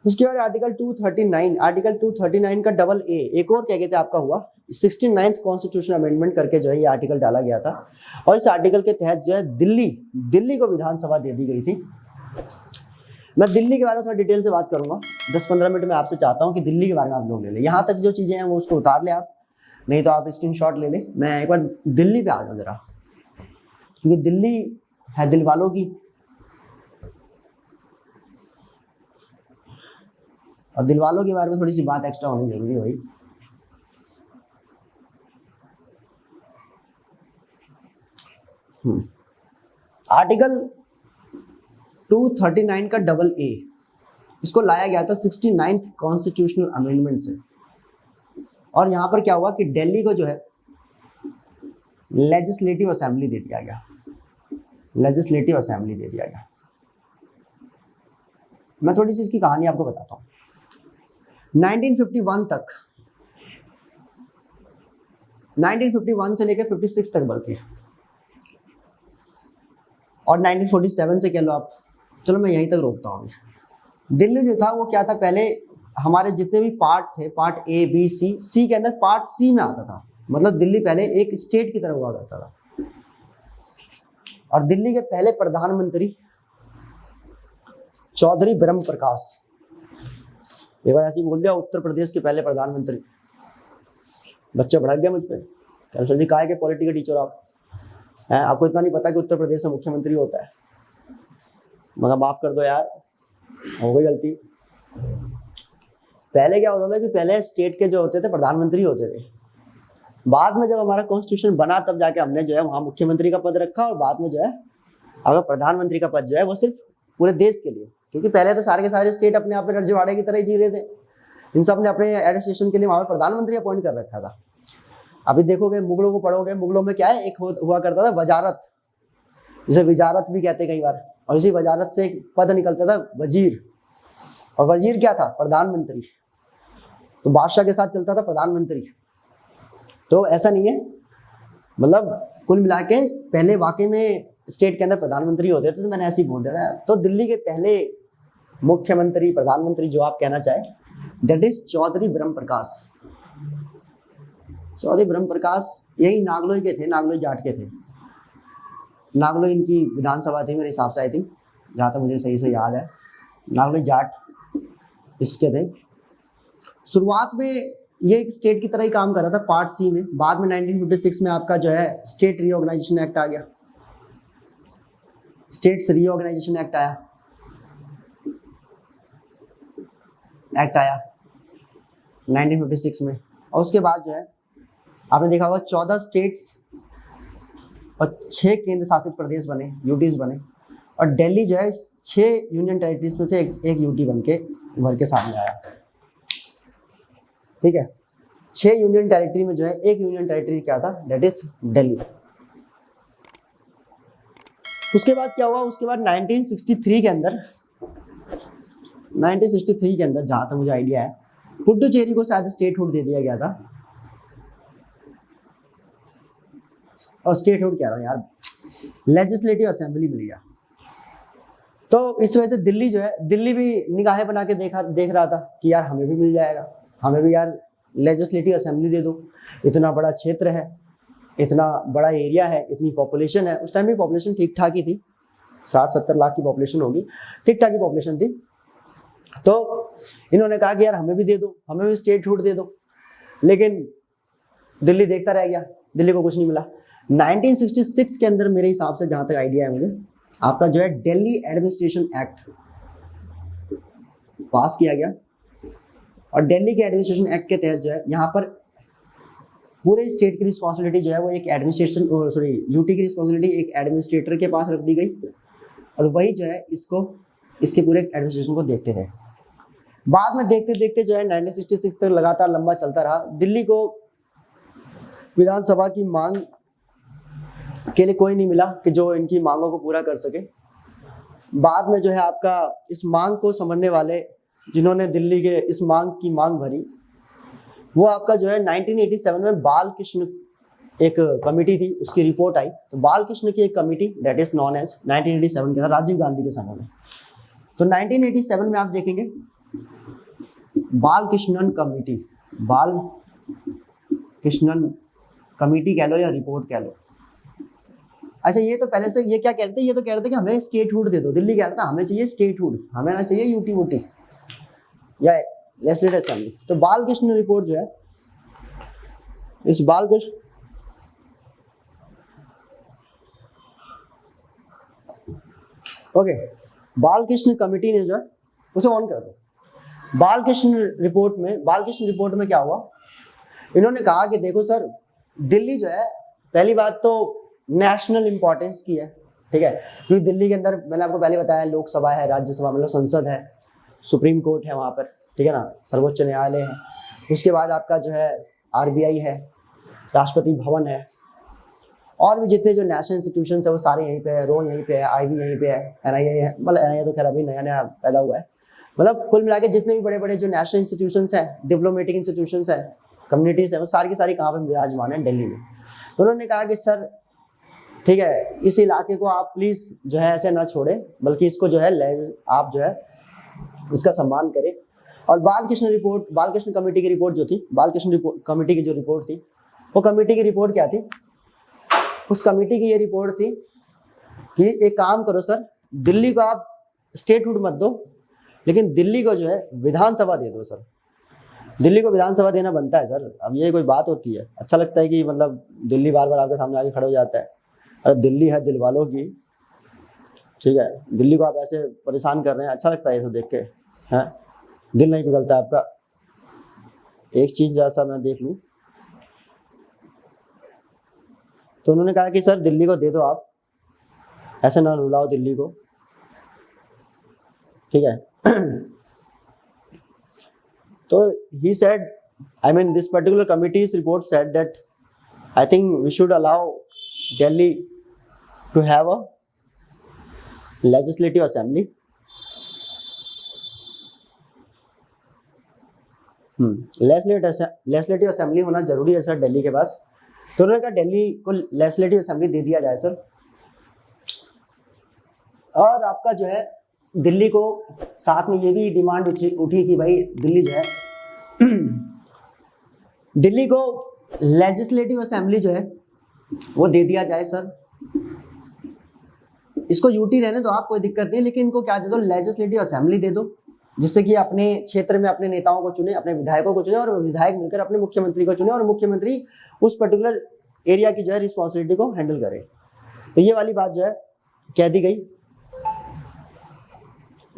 उसके बाद आर्टिकल 239 का डबल ए, एक और क्या कहते हैं आपका हुआ 69th कॉन्स्टिट्यूशन अमेंडमेंट करके जो है ये आर्टिकल डाला गया था, और इस आर्टिकल के तहत जो है दिल्ली को विधानसभा दे दी गई थी। मैं दिल्ली के बारे में थोड़ा डिटेल से बात करूंगा, 10-15 मिनट में आपसे चाहता हूं कि दिल्ली के बारे में आप लोग ले लें, यहाँ तक जो चीजें हैं वो उसको उतार ले आप, नहीं तो आप स्क्रीनशॉट ले लें। मैं एक बार दिल्ली पे आ जाऊं जरा, क्योंकि दिल्ली है दिल वालों की, और दिल वालों के बारे में थोड़ी सी बात एक्स्ट्रा होनी जरूरी है भाई। आर्टिकल 239 का डबल ए, इसको लाया गया था 69th कॉन्स्टिट्यूशनल अमेंडमेंट से, और यहां पर क्या हुआ कि दिल्ली को जो है लेजिस्लेटिव असेंबली दे दिया गया, लेजिस्लेटिव असेंबली दे दिया गया। मैं थोड़ी सी इसकी कहानी आपको बताता हूँ। 1951 तक, 1951 से लेकर 56 तक बल्कि, और 1947 से कह लो आप, चलो मैं यहीं तक रोकता हूँ। दिल्ली जो था वो क्या था, पहले हमारे जितने भी पार्ट थे, पार्ट ए बी सी के अंदर पार्ट सी में आता था, मतलब दिल्ली पहले एक स्टेट की तरह हुआ करता था। और दिल्ली के पहले प्रधानमंत्री चौधरी ब्रह्म प्रकाश, एक बार ऐसे ही बोल दिया उत्तर प्रदेश के पहले प्रधानमंत्री, बच्चे भड़क गया मुझ पर, सर जी काहे के पॉलिटी के टीचर आप हैं, आपको इतना नहीं पता कि उत्तर प्रदेश में मुख्यमंत्री होता है। मगर माफ कर दो यार, हो गई गलती। पहले क्या होता था कि पहले स्टेट के जो होते थे प्रधानमंत्री होते थे, बाद में जब हमारा कॉन्स्टिट्यूशन बना तब जाके हमने जो है वहां मुख्यमंत्री का पद रखा, और बाद में जो है अगर प्रधानमंत्री का पद जो है वो सिर्फ पूरे देश के लिए, क्योंकि पहले तो सारे के सारे स्टेट अपने आप में रजवाड़े की तरह ही जी रहे थे, इन सब ने अपने एडमिनिस्ट्रेशन के लिए वहां पर प्रधानमंत्री अपॉइंट कर रखा था। अभी देखोगे मुगलों को पढ़ोगे, मुगलों में क्या है, एक हुआ करता था वजारत, जिसे विजारत भी कहते कई बार, और इसी वजारत से एक पद निकलता था वजीर, और वजीर क्या था, प्रधानमंत्री। तो बादशाह के साथ चलता था प्रधानमंत्री। तो ऐसा नहीं है, मतलब कुल मिला के पहले वाकई में स्टेट के अंदर प्रधानमंत्री होते थे, तो मैंने ऐसे ही बोल दिया। तो दिल्ली के पहले मुख्यमंत्री, प्रधानमंत्री जो आप कहना चाहे, दैट इज चौधरी ब्रह्म प्रकाश। चौधरी ब्रह्म प्रकाश यही नागलोई के थे, नागलोई जाट के थे। नागलोई इनकी विधानसभा थी मेरे हिसाब से, आई थिंक, जहाँ तक मुझे सही से याद है, नागलोई जाट इसके थे। शुरुआत में ये एक स्टेट की तरह ही काम कर रहा था पार्ट सी में। बाद में 1956 में आपका जो है स्टेट रीऑर्गेनाइजेशन एक्ट आ गया, स्टेट्स रीऑर्गेनाइजेशन एक्ट आया 1956 में। और उसके बाद जो है आपने देखा होगा 14 स्टेट्स और 6 केंद्र शासित प्रदेश बने, यूटीज बने, और दिल्ली जो है 6 यूनियन टेरिटरीज में से एक यूटी बन के उभर के सामने आया। ठीक है, 6 यूनियन टेरिटरी में जो है एक यूनियन टेरिटरी क्या था, दैट इज दिल्ली। उसके बाद क्या हुआ, उसके बाद 1963 के अंदर जहां तक मुझे आइडिया है, पुडुचेरी को शायद स्टेटहुड दे दिया गया था, और स्टेटहुड कह रहा हूं यार, लेजिस्लेटिव असेंबली मिल गया। तो इस वजह से दिल्ली जो है, दिल्ली भी निगाहें बना के देख रहा था कि यार हमें भी मिल जाएगा, हमें भी यार लेजिस्लेटिव असेंबली दे दो, इतना बड़ा क्षेत्र है, इतना बड़ा एरिया है, इतनी पॉपुलेशन है। उस टाइम भी पॉपुलेशन ठीक ठाक ही थी, 60-70 लाख की पॉपुलेशन होगी, ठीक ठाक की पॉपुलेशन थी। तो इन्होंने कहा कि यार हमें भी दे दो, हमें भी स्टेटहुड दे दो, लेकिन दिल्ली देखता रह गया, दिल्ली को कुछ नहीं मिला। 1966 के अंदर मेरे हिसाब से जहां तक आइडिया है मुझे, आपका जो है दिल्ली एडमिनिस्ट्रेशन एक्ट पास किया गया, और दिल्ली के एडमिनिस्ट्रेशन एक्ट के तहत जो है यहाँ पर पूरे स्टेट की रिस्पॉन्सिबिलिटी जो है वो एक यूटी की रिस्पॉन्सिबिलिटी एक एडमिनिस्ट्रेटर के पास रख दी गई, और वही जो है इसके पूरे एडमिनिस्ट्रेशन को देखते थे। बाद में देखते देखते जो है 1966 तक लगातार लंबा चलता रहा। दिल्ली को विधानसभा की मांग के लिए कोई नहीं मिला कि जो इनकी मांगों को पूरा कर सके। बाद में जो है आपका इस मांग को समझने वाले, जिन्होंने दिल्ली के इस मांग की मांग भरी, वो आपका जो है 1987 में बाल कृष्ण एक कमेटी थी, उसकी रिपोर्ट आई। तो बाल कृष्ण की एक committee that is known as 1987 के अंदर, राजीव गांधी के समय में। तो 1987 में आप देखेंगे बालकृष्णन कमेटी, बालकृष्णन कमेटी कह लो या रिपोर्ट कह लो। अच्छा ये तो पहले से ये क्या कहते हैं, ये तो कह रहे थे कि हमें स्टेटहुड दे दो। दिल्ली कह रहा था हमें चाहिए स्टेटहुड, हमें ना चाहिए यूटी वूटी या लेजिस्लेटिव असेंबली। तो बालकृष्ण रिपोर्ट जो है, इस बालकृष्ण ओके बालकृष्ण कमेटी ने जो है उसे ऑन कर दो। बालकृष्ण रिपोर्ट में क्या हुआ, इन्होंने कहा कि देखो सर दिल्ली जो है पहली बात तो नेशनल इंपॉर्टेंस की है, ठीक है, क्योंकि दिल्ली के अंदर मैंने आपको पहले बताया लोकसभा है, राज्यसभा मतलब संसद है, सुप्रीम कोर्ट है वहाँ पर, ठीक है ना, सर्वोच्च न्यायालय है, उसके बाद आपका जो है आरबीआई है, राष्ट्रपति भवन है, और भी जितने जो नेशनल इंस्टीट्यूशन है वो सारे यहीं पे है, रो यहीं पे है, आईबी यहीं पे है, एनआईए है, मतलब एनआईए तो खैर अभी नया नया पैदा हुआ है, मतलब कुल मिला के जितने भी बड़े बड़े जो नेशनल इंस्टीट्यूशंस हैं, डिप्लोमेटिक इंस्टीट्यूशंस हैं, कम्युनिटीज हैं, वो सारी की सारी कहाँ पर विराजमान है, दिल्ली में। तो उन्होंने कहा कि सर ठीक है इस इलाके को आप प्लीज जो है ऐसे ना छोड़े, बल्कि इसको जो है आप जो है इसका सम्मान करें। और बालकृष्ण कमेटी की रिपोर्ट जो थी, कमेटी की जो रिपोर्ट थी, वो कमेटी की रिपोर्ट क्या थी, उस कमेटी की ये रिपोर्ट थी कि एक काम करो सर, दिल्ली को आप स्टेटहुड मत दो, लेकिन दिल्ली को जो है विधानसभा दे दो सर। दिल्ली को विधानसभा देना बनता है सर, अब ये कोई बात होती है? अच्छा लगता है कि मतलब दिल्ली बार बार आपके सामने आके खड़े हो जाता है। अरे दिल्ली है दिल वालों की, ठीक है, दिल्ली को आप ऐसे परेशान कर रहे हैं, अच्छा लगता है ये सब देख के, हैं दिल नहीं पिघलता आपका? एक चीज जैसा मैं देख लूं, तो उन्होंने कहा कि सर दिल्ली को दे दो आप, ऐसे ना रुलाओ दिल्ली को, ठीक है। तो he said, I mean this particular committee's report said that I think we should allow Delhi to have a legislative assembly. Legislative assembly होना जरूरी है सर दिल्ली के पास। तो उन्होंने कहा दिल्ली को लेजिस्लेटिव असेंबली दे दिया जाए सर, और आपका जो है दिल्ली को साथ में ये भी डिमांड उठी कि भाई दिल्ली जो है दिल्ली को लेजिस्लेटिव असेंबली जो है वो दे दिया जाए सर। इसको यूटी रहने दो आप, कोई दिक्कत नहीं, लेकिन इनको क्या दे दो, लेजिस्लेटिव असेंबली दे दो, जिससे कि अपने क्षेत्र में अपने नेताओं को चुने, अपने विधायकों को चुने, और विधायक मिलकर अपने मुख्यमंत्री को चुने, और मुख्यमंत्री उस पर्टिकुलर एरिया की जो है रिस्पॉन्सिबिलिटी को हैंडल करे। तो ये वाली बात जो है कह दी गई,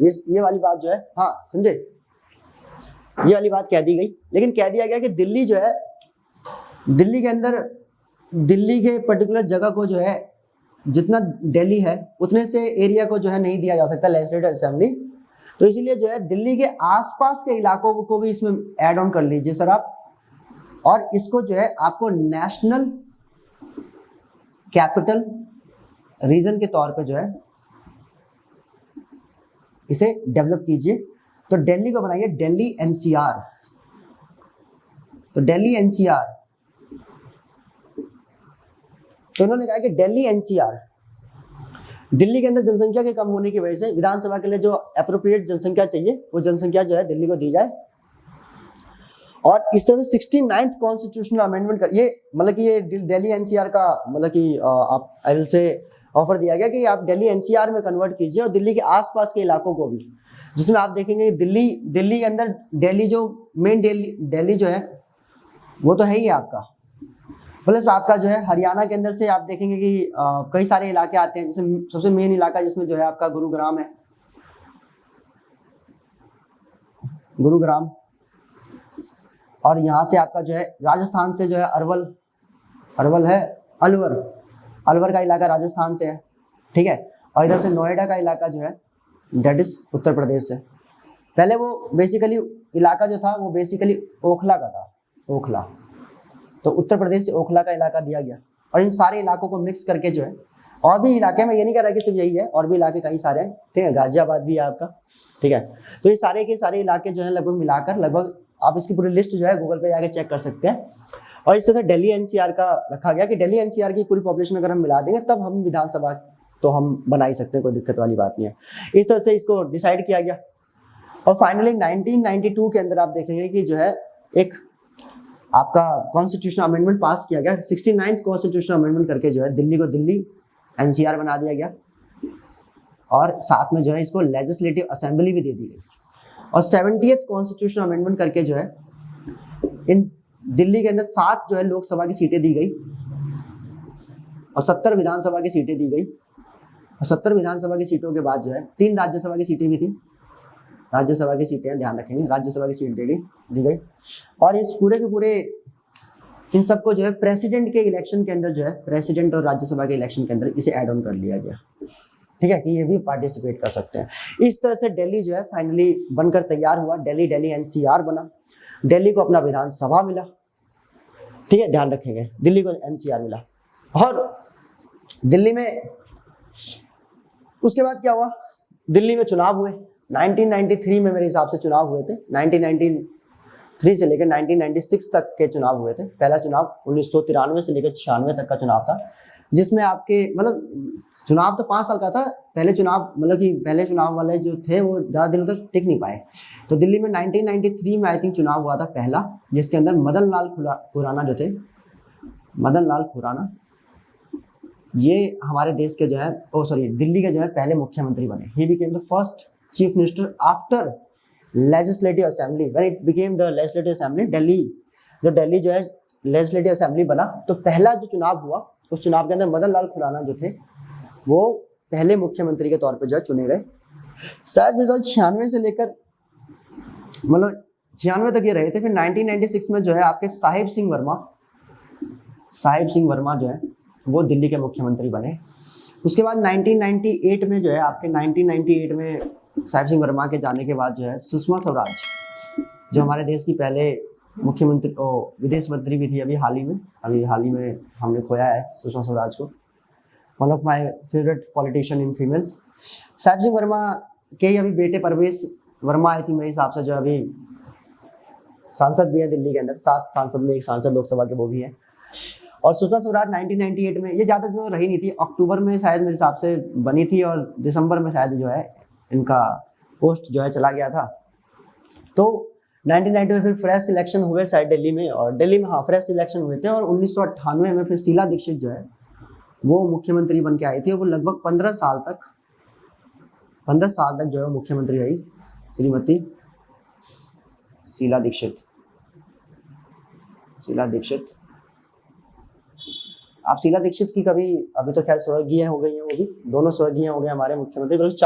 ये वाली बात जो है, हाँ समझे, ये वाली बात कह दी गई। लेकिन कह दिया गया कि दिल्ली जो है, दिल्ली के अंदर दिल्ली के पर्टिकुलर जगह को जो है जितना दिल्ली है उतने से एरिया को जो है नहीं दिया जा सकता लेजिस्लेटिव असेंबली। तो इसीलिए जो है दिल्ली के आसपास के इलाकों को भी इसमें ऐड ऑन कर लीजिए सर आप, और इसको जो है आपको नेशनल कैपिटल रीजन के तौर पे जो है इसे डेवलप कीजिए। तो दिल्ली को बनाइए दिल्ली एनसीआर। तो दिल्ली एनसीआर, तो उन्होंने कहा कि दिल्ली एनसीआर, दिल्ली के अंदर जनसंख्या के कम होने की वजह से विधानसभा के लिए जो एप्रोप्रिएट जनसंख्या चाहिए वो जनसंख्या जो है दिल्ली को दी जाए। और इस तरह से 69th कॉन्स्टिट्यूशनल अमेंडमेंट का ये मतलब कि ये दिल्ली एनसीआर का मतलब कि आप आई विल से ऑफर दिया गया कि आप दिल्ली एनसीआर में कन्वर्ट कीजिए, और दिल्ली के आसपास के इलाकों को भी, जिसमें आप देखेंगे दिल्ली के अंदर दिल्ली जो मेन दिल्ली जो है वो तो है ही आपका, प्लस आपका जो है हरियाणा के अंदर से आप देखेंगे कि कई सारे इलाके आते हैं, जैसे सबसे मेन इलाका जिसमें जो है आपका गुरुग्राम है, गुरुग्राम, और यहाँ से आपका जो है राजस्थान से जो है अरवल है, अलवर का इलाका राजस्थान से है, ठीक है, और इधर से नोएडा का इलाका जो है दैट इज उत्तर प्रदेश से। पहले वो बेसिकली इलाका जो था वो बेसिकली ओखला का था, ओखला, तो उत्तर प्रदेश से ओखला का इलाका दिया गया, और इन सारे इलाकों को मिक्स करके जो है और भी इलाके, मैं ये नहीं कह रहा कि सिर्फ यही है, और भी इलाके कई सारे हैं, ठीक है, गाजियाबाद भी है आपका, ठीक है, तो ये सारे के सारे इलाके जो है लगभग मिलाकर लगभग आप इसकी पूरी लिस्ट जो है गूगल पे जाके चेक कर सकते हैं। और इस तरह से दिल्ली एनसीआर का रखा गया कि दिल्ली एनसीआर की पूरी पॉपुलेशन अगर हम मिला देंगे तब हम विधानसभा तो हम बना ही सकते हैं, कोई दिक्कत वाली बात नहीं है। इस तरह से इसको डिसाइड किया गया। और फाइनली 1992 के अंदर आप देखेंगे कि जो है एक आपका कॉन्स्टिट्यूशनल अमेंडमेंट पास किया गया, 69th कॉन्स्टिट्यूशनल अमेंडमेंट करके जो है दिल्ली को दिल्ली एनसीआर बना दिया गया, और साथ में जो है इसको लेजिस्लेटिव असेंबली भी दे दी गई। और 70th कॉन्स्टिट्यूशनल अमेंडमेंट करके जो है इन दिल्ली के अंदर 7 जो है लोकसभा की सीटें दी गई और 70 विधानसभा की सीटें दी गई। और 70 विधानसभा की सीटों के बाद जो है 3 राज्यसभा की सीटें भी थी, राज्यसभा की सीटें ध्यान रखेंगे, राज्यसभा की सीट दी गई। और इस पूरे के पूरे इन सबको जो है प्रेसिडेंट के इलेक्शन के अंदर जो है प्रेसिडेंट और राज्यसभा के इलेक्शन के अंदर इसे ऐड ऑन कर लिया गया, ठीक है, कि ये भी पार्टिसिपेट कर सकते हैं। इस तरह से दिल्ली जो है फाइनली बनकर तैयार हुआ, दिल्ली एनसीआर बना, दिल्ली को अपना विधानसभा मिला, ठीक है, ध्यान रखेंगे, दिल्ली को एनसीआर मिला। और दिल्ली में उसके बाद क्या हुआ, दिल्ली में चुनाव हुए 1993 में मेरे हिसाब से चुनाव हुए थे, 1993 से लेकर 1996 तक के चुनाव हुए थे। पहला चुनाव 1993 से लेकर 96 तक का चुनाव था, जिसमें आपके मतलब चुनाव तो 5 साल का था। पहले चुनाव मतलब कि पहले चुनाव वाले जो थे वो ज़्यादा दिनों तक टिक नहीं पाए। तो दिल्ली में 1993 में आई थिंक चुनाव हुआ था पहला, जिसके अंदर मदन लाल खुराना जो थे, मदन लाल खुराना ये हमारे देश के जो है दिल्ली के जो है पहले मुख्यमंत्री बने। He became the first chief minister after legislative assembly, when it became the legislative assembly Delhi. जब दिल्ली जो है लेजिस्लेटिव असेंबली बना तो पहला जो चुनाव हुआ उस चुनाव के अंदर मदन लाल खुराना जो थे वो पहले मुख्यमंत्री के तौर पर जो है चुने गए। शायद रिजल्ट 96 से लेकर मतलब 96 तक ये रहे थे। फिर 1996 में जो है आपके साहिब सिंह वर्मा जो है वो दिल्ली के मुख्यमंत्री बने। उसके बाद 1998 में जो है आपके 1998 में साहिब सिंह वर्मा के जाने के बाद जो है सुषमा स्वराज जो हमारे देश की पहले मुख्यमंत्री विदेश मंत्री भी थी, अभी हाल ही में हमने खोया है सुषमा स्वराज को, one of my favourite politician in female. Sahib Singh Verma के ही अभी बेटे परवेश वर्मा आई थी मेरे हिसाब से, जो अभी सांसद भी है दिल्ली के अंदर, 7 सांसद में एक सांसद लोकसभा के वो भी है। और सुषमा स्वराज 1998 में, ये ज़्यादा दिन रही नहीं थी, अक्टूबर में शायद मेरे हिसाब से बनी थी और दिसंबर में शायद जो है इनका पोस्ट जो है चला गया था। तो 1990 में फिर फ्रेश सिलेक्शन हुए शायद दिल्ली में, और दिल्ली में हाँ फ्रेश सिलेक्शन हुए थे। और 1998 में फिर शीला दीक्षित जो है वो मुख्यमंत्री बन के आई थी, और वो लगभग 15 साल तक जो है मुख्यमंत्री रही श्रीमती शीला दीक्षित। आप शीला दीक्षित की कभी, अभी तो खैर स्वर्गीय हो गई है, वो भी दोनों स्वर्गीय हो गए हमारे मुख्यमंत्री, बल्कि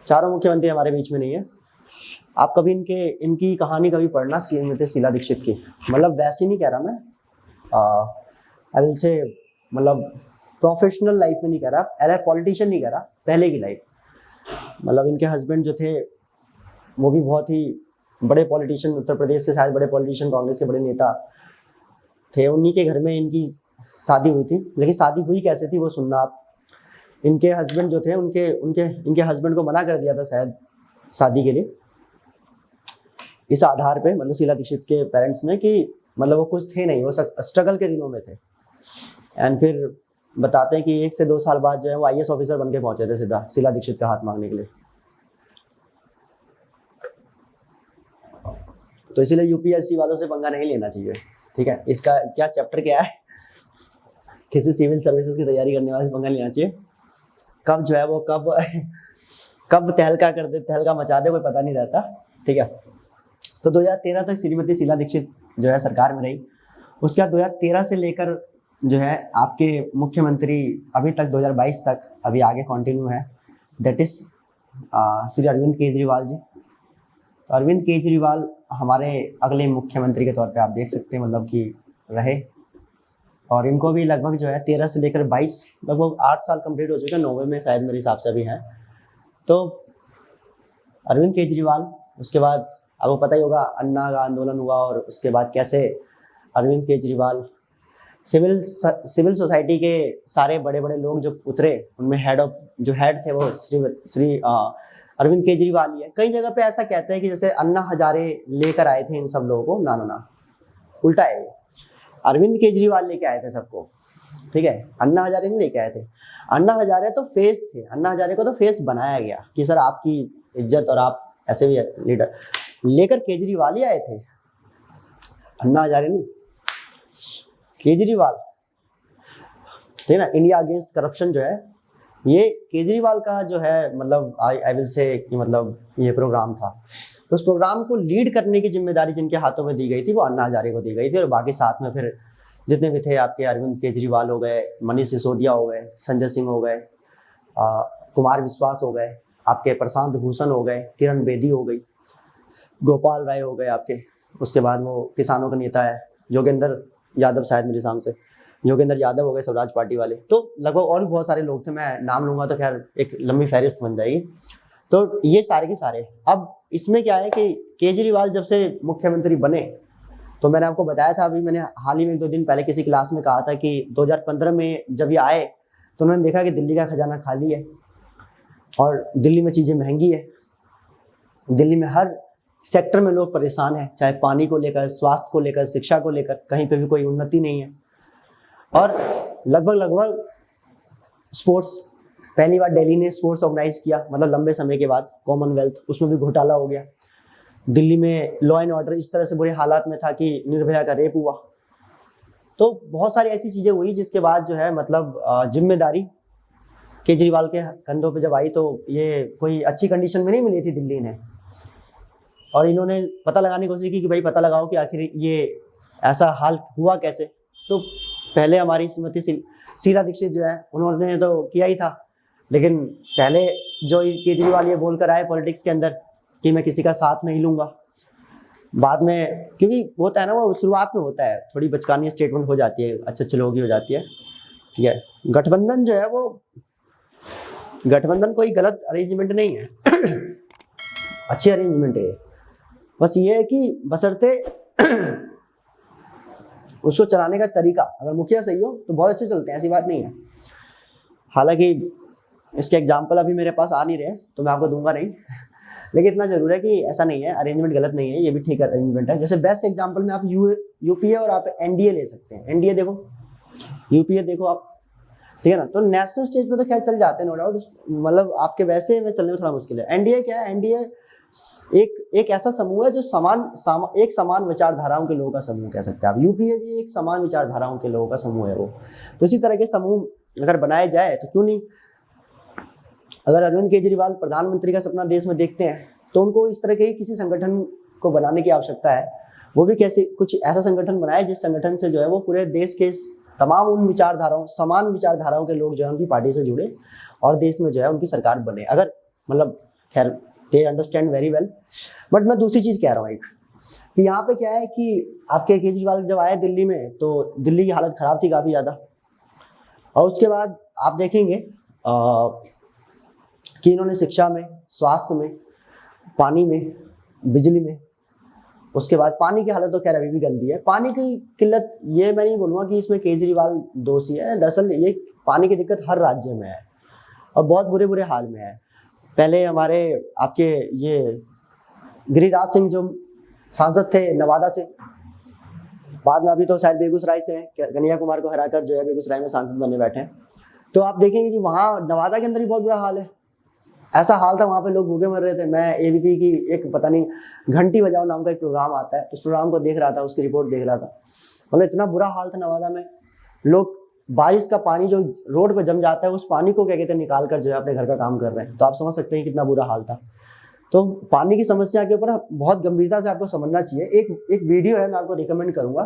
चारों मुख्यमंत्री हमारे बीच में नहीं है। आप कभी इनकी कहानी कभी पढ़ना श्रीमती शीला दीक्षित की, मतलब वैसे नहीं कह रहा मैं, आई विल से मतलब प्रोफेशनल लाइफ में नहीं कह रहा, एज ए पॉलिटिशियन नहीं कह रहा, पहले की लाइफ। मतलब इनके हस्बैंड जो थे वो भी बहुत ही बड़े पॉलिटिशियन, उत्तर प्रदेश के शायद बड़े पॉलिटिशियन, कांग्रेस के बड़े नेता थे। उन्हीं के घर में इनकी शादी हुई थी, लेकिन शादी हुई कैसे थी वो सुनना आप। इनके हस्बैंड जो थे इनके हस्बैंड को मना कर दिया था शायद शादी के लिए, इस आधार पे, मतलब शीला दीक्षित के पेरेंट्स ने, कि मतलब वो कुछ थे नहीं, वो स्ट्रगल के दिनों में थे। एंड फिर बताते हैं कि 1 से 2 साल बाद जो है वो IAS ऑफिसर बन के पहुंचे थे सीधा शीला दीक्षित का हाथ मांगने के लिए। तो इसीलिए UPSC वालों से पंगा नहीं लेना चाहिए, ठीक है। इसका क्या चैप्टर क्या है, किसी सिविल सर्विसेज की तैयारी करने वाले से पंगा लेना चाहिए, कब जो है वो कब तहलका मचा दे कोई पता नहीं रहता, ठीक है। तो 2013 तक श्रीमती शीला दीक्षित जो है सरकार में रही। उसके बाद 2013 से लेकर जो है आपके मुख्यमंत्री अभी तक 2022 तक अभी आगे कंटिन्यू है, दैट इज श्री अरविंद केजरीवाल जी। तो अरविंद केजरीवाल हमारे अगले मुख्यमंत्री के तौर पे आप देख सकते हैं, मतलब कि रहे। और इनको भी लगभग जो है 13 से लेकर 22 लगभग 8 साल कंप्लीट हो चुके हैं, 90 में शायद मेरे हिसाब से अभी हैं। तो अरविंद केजरीवाल, उसके बाद आपको पता ही होगा अन्ना का आंदोलन हुआ, और उसके बाद कैसे अरविंद केजरीवाल सिविल सोसाइटी के सारे बड़े बड़े लोग जो उतरे, उनमें हेड थे वो श्री अरविंद केजरीवाल ही है। कई जगह पे ऐसा कहते हैं कि जैसे अन्ना हजारे लेकर आए थे इन सब लोगों को, ना उल्टा है, अरविंद केजरीवाल लेके आए थे सबको, ठीक है। अन्ना हजारे नहीं लेके आए थे, अन्ना हजारे तो फेस थे, अन्ना हजारे को तो फेस बनाया गया कि सर आपकी इज्जत और आप ऐसे भी लीडर लेकर केजरीवाल ही आए थे, अन्ना हजारे नहीं, केजरीवाल थे ना। इंडिया अगेंस्ट करप्शन जो है ये केजरीवाल का जो है मतलब आई विल से कि मतलब ये प्रोग्राम था। उस प्रोग्राम को लीड करने की जिम्मेदारी जिनके हाथों में दी गई थी वो अन्ना हजारे को दी गई थी, और बाकी साथ में फिर जितने भी थे आपके अरविंद केजरीवाल हो गए, मनीष सिसोदिया हो गए, संजय सिंह हो गए, कुमार विश्वास हो गए, आपके प्रशांत भूषण हो गए, किरण बेदी हो गई, गोपाल राय हो गए आपके, उसके बाद वो किसानों का नेता है योगेंद्र यादव, शायद मेरे सामने से योगेंद्र यादव हो गए स्वराज पार्टी वाले, तो लगभग और भी बहुत सारे लोग थे, मैं नाम लूंगा तो खैर एक लंबी फहरिस्त बन जाएगी। तो ये सारे के सारे, अब इसमें क्या है कि केजरीवाल जब से मुख्यमंत्री बने, तो मैंने आपको बताया था, अभी मैंने हाल ही में 2 दिन पहले किसी क्लास में कहा था कि 2015 में जब ये आए तो उन्होंने देखा कि दिल्ली का खजाना खाली है और दिल्ली में चीज़ें महंगी है, दिल्ली में हर सेक्टर में लोग परेशान हैं, चाहे पानी को लेकर, स्वास्थ्य को लेकर, शिक्षा को लेकर, कहीं पे भी कोई उन्नति नहीं है। और लगभग स्पोर्ट्स, पहली बार दिल्ली ने स्पोर्ट्स ऑर्गेनाइज किया, मतलब लंबे समय के बाद, कॉमनवेल्थ, उसमें भी घोटाला हो गया। दिल्ली में लॉ एंड ऑर्डर इस तरह से बुरे हालात में था कि निर्भया का रेप हुआ। तो बहुत सारी ऐसी चीजें हुई जिसके बाद जो है मतलब जिम्मेदारी केजरीवाल के कंधों पे जब आई तो ये कोई अच्छी कंडीशन में नहीं मिली थी दिल्ली ने, और इन्होंने पता लगाने की कोशिश की कि भाई पता लगाओ कि आखिर ये ऐसा हाल हुआ कैसे। तो पहले हमारी श्रीमती शीला दीक्षित जो है उन्होंने तो किया ही था, लेकिन पहले जो केजरीवाल ये बोलकर आए पॉलिटिक्स के अंदर कि मैं किसी का साथ नहीं लूंगा, बाद में क्योंकि होता है ना, वो शुरुआत में होता है, थोड़ी बचकानी स्टेटमेंट हो जाती है, अच्छे लोगों की हो जाती है, ठीक है। गठबंधन जो है वो गठबंधन कोई गलत अरेंजमेंट नहीं है अच्छी अरेंजमेंट है, बस ये है कि बशर्ते उसको चलाने का तरीका, अगर मुखिया सही हो तो बहुत अच्छे चलते हैं, ऐसी बात नहीं है। हालांकि इसके एग्जाम्पल अभी मेरे पास आ नहीं रहे तो मैं आपको दूंगा नहीं लेकिन इतना जरूर है कि ऐसा नहीं है, अरेंजमेंट गलत नहीं है, ये भी ठीक अरेंजमेंट है। जैसे बेस्ट एग्जांपल में आप यूपीए और आप एनडीए ले सकते हैं। एनडीए देखो, यूपीए देखो आप, ठीक है ना। तो नेशनल स्टेज पे तो खैर चल जाते हैं नो डाउट, मतलब आपके वैसे में चलने में थोड़ा मुश्किल है। एनडीए क्या है? एनडीए एक ऐसा समूह है जो एक समान विचारधाराओं के लोगों का समूह कह सकते हैं आप। यूपीए भी एक समान विचारधाराओं के लोगों का समूह है वो। तो इसी तरह के समूह अगर बनाए जाए तो क्यों नहीं। अगर अरविंद केजरीवाल प्रधानमंत्री का सपना देश में देखते हैं तो उनको इस तरह के किसी संगठन को बनाने की आवश्यकता है। वो भी कैसे कुछ ऐसा संगठन बनाए जिस संगठन से जो है वो पूरे देश के तमाम उन विचारधाराओं, समान विचारधाराओं के लोग जो है उनकी पार्टी से जुड़े और देश में जो है उनकी सरकार बने। अगर मतलब खैर they understand very well, but मैं दूसरी चीज कह रहा हूँ एक कि यहाँ पे क्या है कि आपके केजरीवाल जब आए दिल्ली में तो दिल्ली की हालत खराब थी काफी ज्यादा, और उसके बाद आप देखेंगे कि इन्होंने शिक्षा में, स्वास्थ्य में, पानी में, बिजली में, उसके बाद पानी की हालत तो खैर अभी भी गंदी है। पानी की किल्लत ये मैं नहीं बोलूँगा कि इसमें केजरीवाल दोषी है, दरअसल ये पानी की दिक्कत हर राज्य में है और बहुत बुरे बुरे हाल में है। पहले हमारे आपके ये गिरिराज सिंह जो सांसद थे नवादा से, बाद में अभी तो शायद बेगूसराय से हैं, कन्हैया कुमार को हराकर जो है बेगूसराय में सांसद बने बैठे हैं। तो आप देखेंगे कि वहाँ नवादा के अंदर ही बहुत बुरा हाल है। ऐसा हाल था वहाँ पे लोग भूखे मर रहे थे। मैं एबीपी की एक पता नहीं घंटी बजाओ नाम का एक प्रोग्राम आता है, उस प्रोग्राम को देख रहा था, उसकी रिपोर्ट देख रहा था। मतलब इतना बुरा हाल था नवादा में। लोग बारिश का पानी जो रोड पे जम जाता है उस पानी को क्या कहते हैं निकाल कर जो है अपने घर का काम कर रहे हैं। तो आप समझ सकते हैं कितना बुरा हाल था। तो पानी की समस्या के ऊपर बहुत गंभीरता से आपको समझना चाहिए। एक वीडियो है, मैं आपको रिकमेंड करूंगा,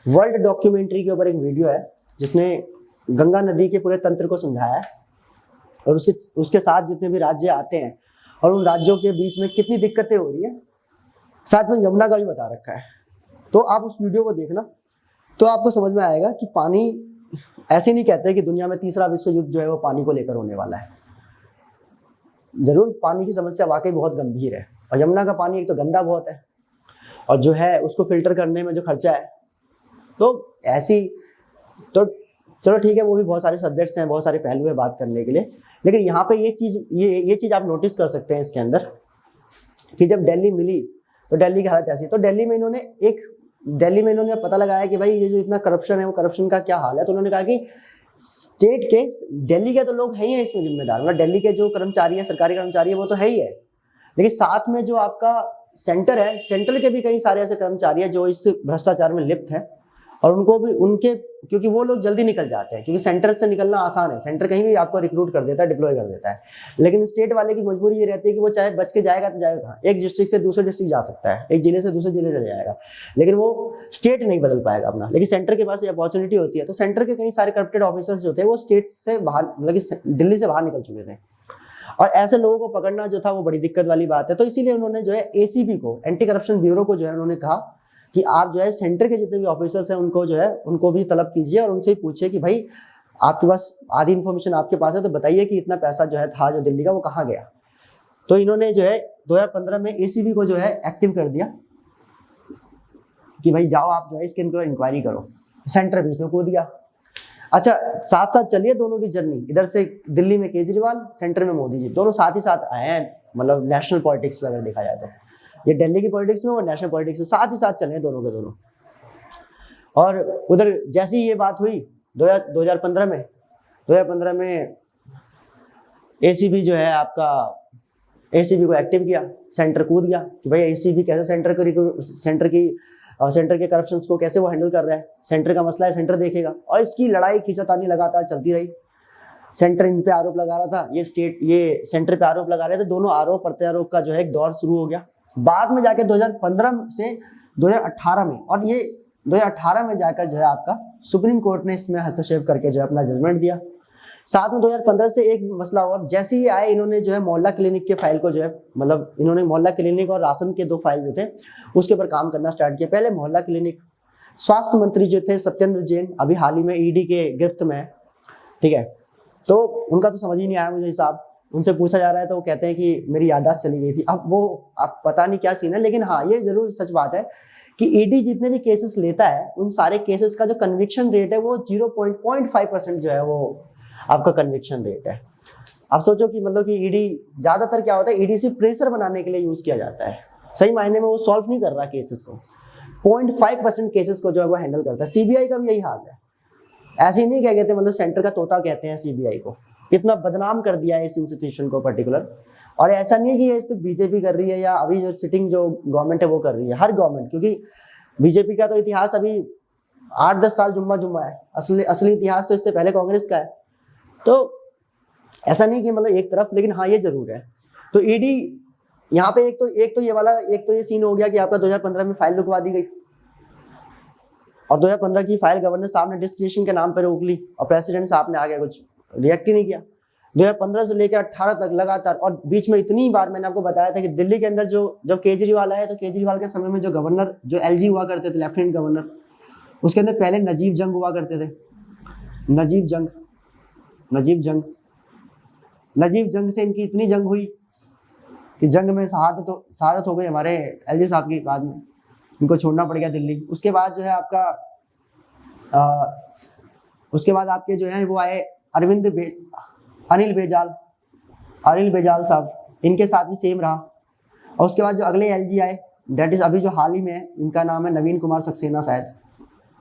वर्ल्ड डॉक्यूमेंट्री के ऊपर एक वीडियो है जिसने गंगा नदी के पूरे तंत्र को समझाया है और उसके साथ जितने भी राज्य आते हैं और उन राज्यों के बीच में कितनी दिक्कतें हो रही है, साथ में यमुना का भी बता रखा है। तो आप उस वीडियो को देखना तो आपको समझ में आएगा कि पानी ऐसे नहीं कहते कि दुनिया में तीसरा विश्व युद्ध जो है वो पानी को लेकर होने वाला है। जरूर पानी की समस्या वाकई बहुत गंभीर है और यमुना का पानी एक तो गंदा बहुत है और जो है उसको फिल्टर करने में जो खर्चा है तो ऐसी, तो चलो ठीक है, वो भी बहुत सारे सब्जेक्ट्स हैं, बहुत सारे पहलू है बात करने के लिए। लेकिन यहाँ पे ये चीज आप नोटिस कर सकते हैं इसके अंदर कि जब दिल्ली मिली तो दिल्ली की हालत ऐसी। तो दिल्ली में इन्होंने पता लगाया कि भाई ये जो इतना करप्शन है वो करप्शन का क्या हाल है। तो उन्होंने कहा कि स्टेट के, दिल्ली के तो लोग है ही है इसमें जिम्मेदार, मतलब दिल्ली के जो कर्मचारी है, सरकारी कर्मचारी है, वो तो है ही है, लेकिन साथ में जो आपका सेंटर है, सेंटर के भी कई सारे ऐसे कर्मचारी हैं जो इस भ्रष्टाचार में लिप्त है, और उनको भी उनके, क्योंकि वो लोग जल्दी निकल जाते हैं, क्योंकि सेंटर से निकलना आसान है, सेंटर कहीं भी आपको रिक्रूट कर देता है, डिप्लॉय कर देता है। लेकिन स्टेट वाले की मजबूरी ये रहती है कि वो चाहे बच के जाएगा तो जाएगा कहाँ, एक डिस्ट्रिक्ट से दूसरे डिस्ट्रिक्ट जा सकता है, एक जिले से दूसरे जिले चले जाएगा, लेकिन वो स्टेट नहीं बदल पाएगा अपना। लेकिन सेंटर के पास ये अपॉर्चुनिटी होती है। तो सेंटर के कई सारे करप्टेड ऑफिसर्स जो थे वो स्टेट से बाहर, मतलब दिल्ली से बाहर निकल चुके थे, और ऐसे लोगों को पकड़ना जो था वो बड़ी दिक्कत वाली बात है। तो इसीलिए उन्होंने जो है एसीबी को, एंटी करप्शन ब्यूरो को जो है उन्होंने कहा कि आप जो है सेंटर के जितने भी ऑफिसर्स हैं उनको जो है उनको भी तलब कीजिए और उनसे पूछिए कि भाई आपके पास आधी इन्फॉर्मेशन आपके पास है तो बताइए कि इतना पैसा जो है था जो दिल्ली का वो कहाँ गया। तो इन्होंने जो है 2015 में एसीबी को जो है एक्टिव कर दिया कि भाई जाओ आप जो है इसके ऊपर इंक्वायरी करो। सेंटर बीच में कूद गया। अच्छा, साथ साथ चलिए दोनों की जर्नी, इधर से दिल्ली में केजरीवाल, सेंटर में मोदी जी, दोनों साथ ही साथ आए हैं। मतलब नेशनल पॉलिटिक्स में अगर देखा जाए तो ये दिल्ली की पॉलिटिक्स में और नेशनल पॉलिटिक्स में साथ ही साथ चले दोनों के दोनों। और उधर जैसी ये बात हुई 2015 में एसीबी जो है आपका, एसीबी को एक्टिव किया, सेंटर कूद गया कि भाई एसीबी कैसे सेंटर के करप्शंस को कैसे वो हैंडल कर रहा है, सेंटर का मसला है, सेंटर देखेगा। और इसकी लड़ाई खींचातानी लगातार चलती रही। सेंटर इन पे आरोप लगा रहा था, ये सेंटर पे आरोप लगा रहे थे, दोनों आरोप प्रत्यारोप का जो है एक दौर शुरू हो गया। बाद में जाके 2015 से 2018 में, और ये 2018 में जाकर जो है आपका सुप्रीम कोर्ट ने इसमें हस्तक्षेप करके जो है अपना जजमेंट दिया। साथ में 2015 से एक मसला और, जैसे ही आए इन्होंने जो है मोहल्ला क्लिनिक के फाइल को जो है, मतलब इन्होंने मोहल्ला क्लिनिक और राशन के 2 फाइल जो थे उसके ऊपर काम करना स्टार्ट किया। पहले मोहल्ला क्लिनिक, स्वास्थ्य मंत्री जो थे सत्येंद्र जैन अभी हाल ही में ईडी के गिरफ्त में है, ठीक है। तो उनका तो समझ ही नहीं आया मुझे हिसाब, उनसे पूछा जा रहा है तो वो कहते हैं कि मेरी याददाश्त चली गई थी। अब वो आप पता नहीं क्या सीन है, लेकिन हाँ ये जरूर सच बात है कि ईडी जितने भी केसेस लेता है उन सारे केसेस का जो कन्विक्शन रेट है वो 0.5% जो है वो आपका कन्विक्शन रेट है। आप सोचो कि मतलब कि ईडी ज्यादातर क्या होता है, ईडी सिर्फ प्रेशर बनाने के लिए यूज किया जाता है, सही मायने में वो सॉल्व नहीं कर रहा केसेस को, 0.5% केसेस को जो है वो हैंडल करता है। सीबीआई का भी यही हाल है। ऐसे ही नहीं क्या कहते, मतलब सेंटर का तोता कहते हैं सीबीआई को, इतना बदनाम कर दिया है इस इंस्टीट्यूशन को पर्टिकुलर। और ऐसा नहीं है कि ये सिर्फ बीजेपी कर रही है या अभी जो सिटिंग जो गवर्नमेंट है वो कर रही है, हर गवर्नमेंट, क्योंकि बीजेपी का तो इतिहास अभी 8-10 साल जुम्मा है, असली इतिहास तो इससे पहले कांग्रेस का है। तो ऐसा नहीं कि मतलब एक तरफ, लेकिन हाँ ये जरूर है। तो ईडी यहाँ पे एक तो ये सीन हो गया कि आपका 2015 में फाइल रुकवा दी गई, और 2015 की फाइल गवर्नर साहब ने डिस्क्रिशन के नाम पर रोक ली, और प्रेसिडेंट साहब ने आगे कुछ रिएक्ट ही नहीं किया। 2015 से लेकर 18 तक लगातार, और बीच में इतनी बार मैंने आपको बताया था कि दिल्ली के अंदर जब केजरीवाल आया तो केजरीवाल के समय में जो गवर्नर, जो एलजी हुआ करते थे, लेफ्टिनेंट गवर्नर, उसके अंदर पहले नजीब जंग हुआ करते थे। नजीब जंग से इनकी इतनी जंग हुई कि जंग में शहादत हो गई हमारे एलजी साहब की, बाद में इनको छोड़ना पड़ गया दिल्ली। उसके बाद जो है आपका उसके बाद आपके जो है वो आए अनिल बेजाल साहब, इनके साथ भी सेम रहा। और उसके बाद जो अगले एलजी आए, दैट इज अभी जो हाल ही में है, इनका नाम है नवीन कुमार सक्सेना, शायद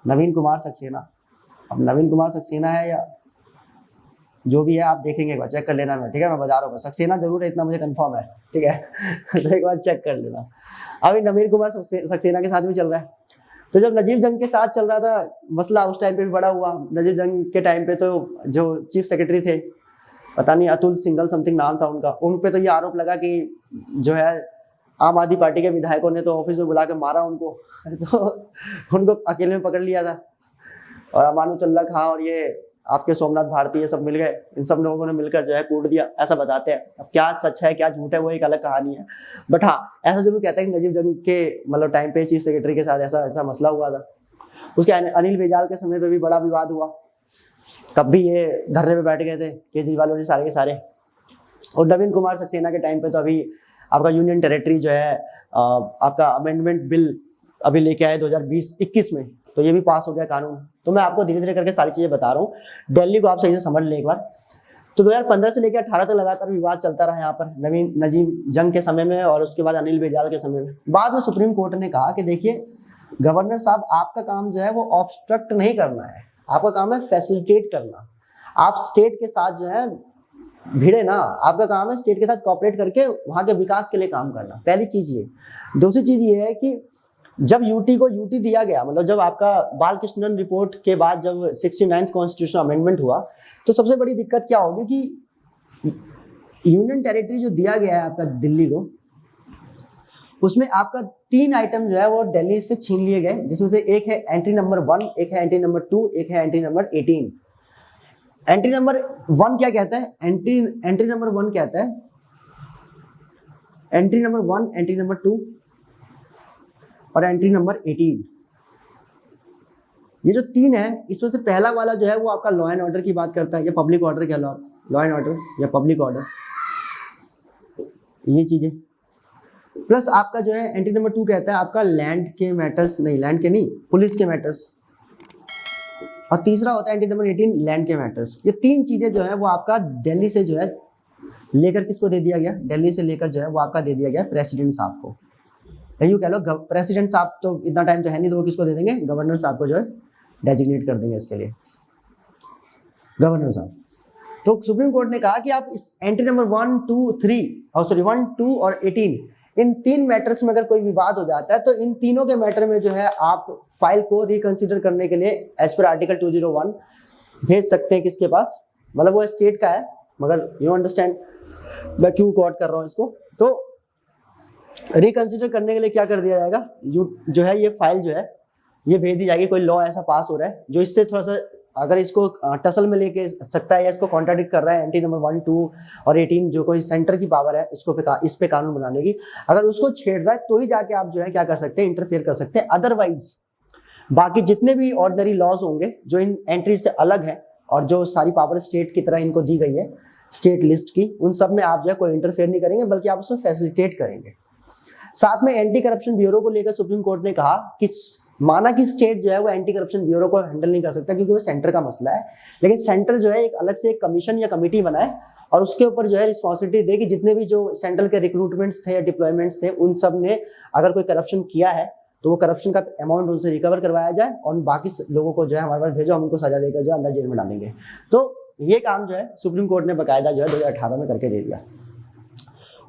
नवीन कुमार सक्सेना। अब नवीन कुमार सक्सेना है या जो भी है आप देखेंगे, एक बार चेक कर लेना, मैं ठीक है, मैं बता रहा हूँ, सक्सेना जरूर है, इतना मुझे कंफर्म है, ठीक है। तो एक बार चेक कर लेना। अभी नवीन कुमार सक्सेना के साथ भी चल रहा है। तो जब नजीब जंग के साथ चल रहा था मसला, उस टाइम पे भी बड़ा हुआ। नजीब जंग के टाइम पे तो जो चीफ सेक्रेटरी थे, पता नहीं अतुल सिंघल समथिंग नाम था उनका, उन पे तो ये आरोप लगा कि जो है आम आदमी पार्टी के विधायकों ने तो ऑफिस में बुला के मारा उनको, तो उनको अकेले में पकड़ लिया था। और अमानुल्लाह खां और ये आपके सोमनाथ भारती ये सब मिल गए, इन सब लोगों ने मिलकर जो है कूट दिया, ऐसा बताते हैं। अब क्या सच है क्या झूठ है वो एक अलग कहानी है, बट हाँ ऐसा जरूर कहता है कि नजीब जंग के मतलब टाइम पे चीफ सेक्रेटरी के साथ ऐसा मसला हुआ था। उसके अनिल बेजाल के समय पे भी बड़ा विवाद हुआ, तब भी ये धरने पे बैठ गए थे केजरीवाल ने सारे के सारे। और नवीन कुमार सक्सेना के टाइम पे तो अभी आपका यूनियन टेरिटरी जो है आपका अमेंडमेंट बिल अभी लेके आए 2020-21 में, तो ये भी पास हो गया कानून। तो मैं आपको धीरे धीरे करके सारी चीजें बता रहा हूँ, दिल्ली को आप सही से समझ लें एक बार। तो 2015 से लेकर 18 तक लगातार विवाद चलता रहा यहाँ पर, नजीब जंग के समय में और उसके बाद अनिल बेजाल के समय में। बाद में सुप्रीम कोर्ट ने कहा कि देखिए गवर्नर साहब, आपका काम जो है वो ऑब्स्ट्रक्ट नहीं करना है, आपका काम है फैसिलिटेट करना। आप स्टेट के साथ जो है भिड़े ना, आपका काम है स्टेट के साथ कोऑपरेट करके वहां के विकास के लिए काम करना, पहली चीज ये। दूसरी चीज ये है कि जब यूटी को यूटी दिया गया, मतलब जब आपका बालकृष्णन रिपोर्ट के बाद जब 69th कॉन्स्टिट्यूशन अमेंडमेंट हुआ, तो सबसे बड़ी दिक्कत क्या होगी कि यूनियन टेरिटरी जो दिया गया है आपका दिल्ली को, उसमें आपका 3 आइटम जो है वो दिल्ली से छीन लिए गए, जिसमें से एक है एंट्री नंबर 1, एक है एंट्री नंबर 2, एक है एंट्री नंबर 18। एंट्री नंबर 1 क्या कहता है? एंट्री नंबर 1 कहता है एंट्री नंबर 1, एंट्री नंबर 2 और एंट्री नंबर 18। ये जो 3 है, इसमें से पहला वाला जो है वो आपका लॉ एंड ऑर्डर की बात करता है, या पब्लिक ऑर्डर क्या, लॉ एंड ऑर्डर या पब्लिक ऑर्डर, ये चीजें। प्लस आपका जो है एंट्री नंबर 2 कहता है आपका लैंड के मैटर्स, नहीं लैंड के नहीं, पुलिस के मैटर्स। और तीसरा होता है एंट्री नंबर 18 लैंड के मैटर्स। ये 3 चीजें जो है वो आपका दिल्ली से जो है लेकर किसको दे दिया गया? दिल्ली से लेकर जो है वो आपका दे दिया गया प्रेसिडेंट साहब को। यूँ कह लो प्रेसिडेंट साहब तो इतना टाइम तो है नहीं, तो वो किसको दे देंगे? गवर्नर साहब को जो है डेजिग्नेट कर देंगे इसके लिए, गवर्नर साहब। तो सुप्रीम कोर्ट ने कहा कि आप इस एंट्री नंबर 1, 2, 3 और सॉरी 1, 2 और 18, इन 3 मैटर्स में अगर कोई विवाद हो जाता है तो इन तीनों के मैटर में जो है आप फाइल को रिकंसिडर करने के लिए एज पर आर्टिकल 201 भेज सकते हैं। किसके पास? मतलब वो स्टेट का है, मगर यू अंडरस्टैंड मैं क्यों कोट कर रहा हूँ इसको। तो रिकंसिडर करने के लिए क्या कर दिया जाएगा, जो है ये फाइल जो है ये भेज दी जाएगी। कोई लॉ ऐसा पास हो रहा है जो इससे थोड़ा सा अगर इसको टसल में लेके सकता है या इसको कॉन्ट्राडिक्ट कर रहा है, एंट्री नंबर 1, 2 और 18 जो कोई सेंटर की पावर है इसको इस पे कानून बनाने की, अगर उसको छेड़ रहा है तो ही जाके आप जो है क्या कर सकते हैं, इंटरफेयर कर सकते हैं। अदरवाइज बाकी जितने भी ऑर्डिनरी लॉज होंगे जो इन एंट्री से अलग है और जो सारी पावर स्टेट की तरह इनको दी गई है स्टेट लिस्ट की, उन सब में आप जो है कोई इंटरफेयर नहीं करेंगे, बल्कि आप उसमें फैसिलिटेट करेंगे। साथ में एंटी करप्शन ब्यूरो को लेकर सुप्रीम कोर्ट ने कहा कि माना कि स्टेट जो है वो एंटी करप्शन ब्यूरो को हैंडल नहीं कर सकता क्योंकि वो सेंटर का मसला है, लेकिन सेंटर जो है एक अलग से एक कमीशन या कमेटी बनाए और उसके ऊपर जो है रिस्पॉन्सिबिलिटी दे कि जितने भी जो सेंट्रल के रिक्रूटमेंट्स थे या डिप्लॉयमेंट्स थे उन सब ने अगर कोई करप्शन किया है तो वो करप्शन का अमाउंट उनसे रिकवर करवाया जाए और बाकी लोगों को जो है हमारे पास भेजो, हम उनको सजा देकर जो अंदर जेल में डालेंगे। तो ये काम जो है सुप्रीम कोर्ट ने बाकायदा जो है 2018 में करके दे दिया।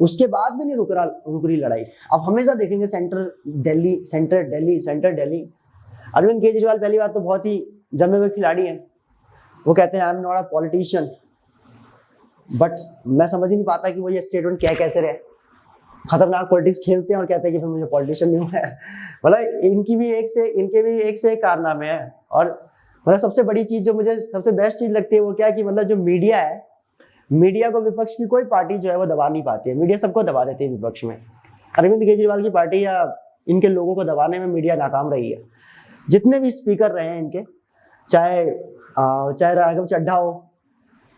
उसके बाद भी नहीं रुक रही लड़ाई। अब हमेशा देखेंगे centre Delhi, centre Delhi, centre Delhi. Arvind Kejriwal पहली बात तो बहुत ही जमे हुए खिलाड़ी हैं। वो कहते हैं I am not a politician, but मैं समझ ही नहीं पाता कि वो ये स्टेटमेंट क्या कैसे रहे। खतरनाक पॉलिटिक्स खेलते हैं और कहते हैं कि फिर मुझे पॉलिटिशियन नहीं होना है। मतलब इनके भी एक से एक कारनामे हैं। और मतलब सबसे बड़ी चीज जो मुझे सबसे बेस्ट चीज लगती है वो क्या है कि मतलब जो मीडिया है, मीडिया को विपक्ष की कोई पार्टी जो है वो दबा नहीं पाती है, मीडिया सबको दबा देती है विपक्ष में। अरविंद केजरीवाल की पार्टी या इनके लोगों को दबाने में मीडिया नाकाम रही है। जितने भी स्पीकर रहे हैं इनके, चाहे राघव चड्ढा हो,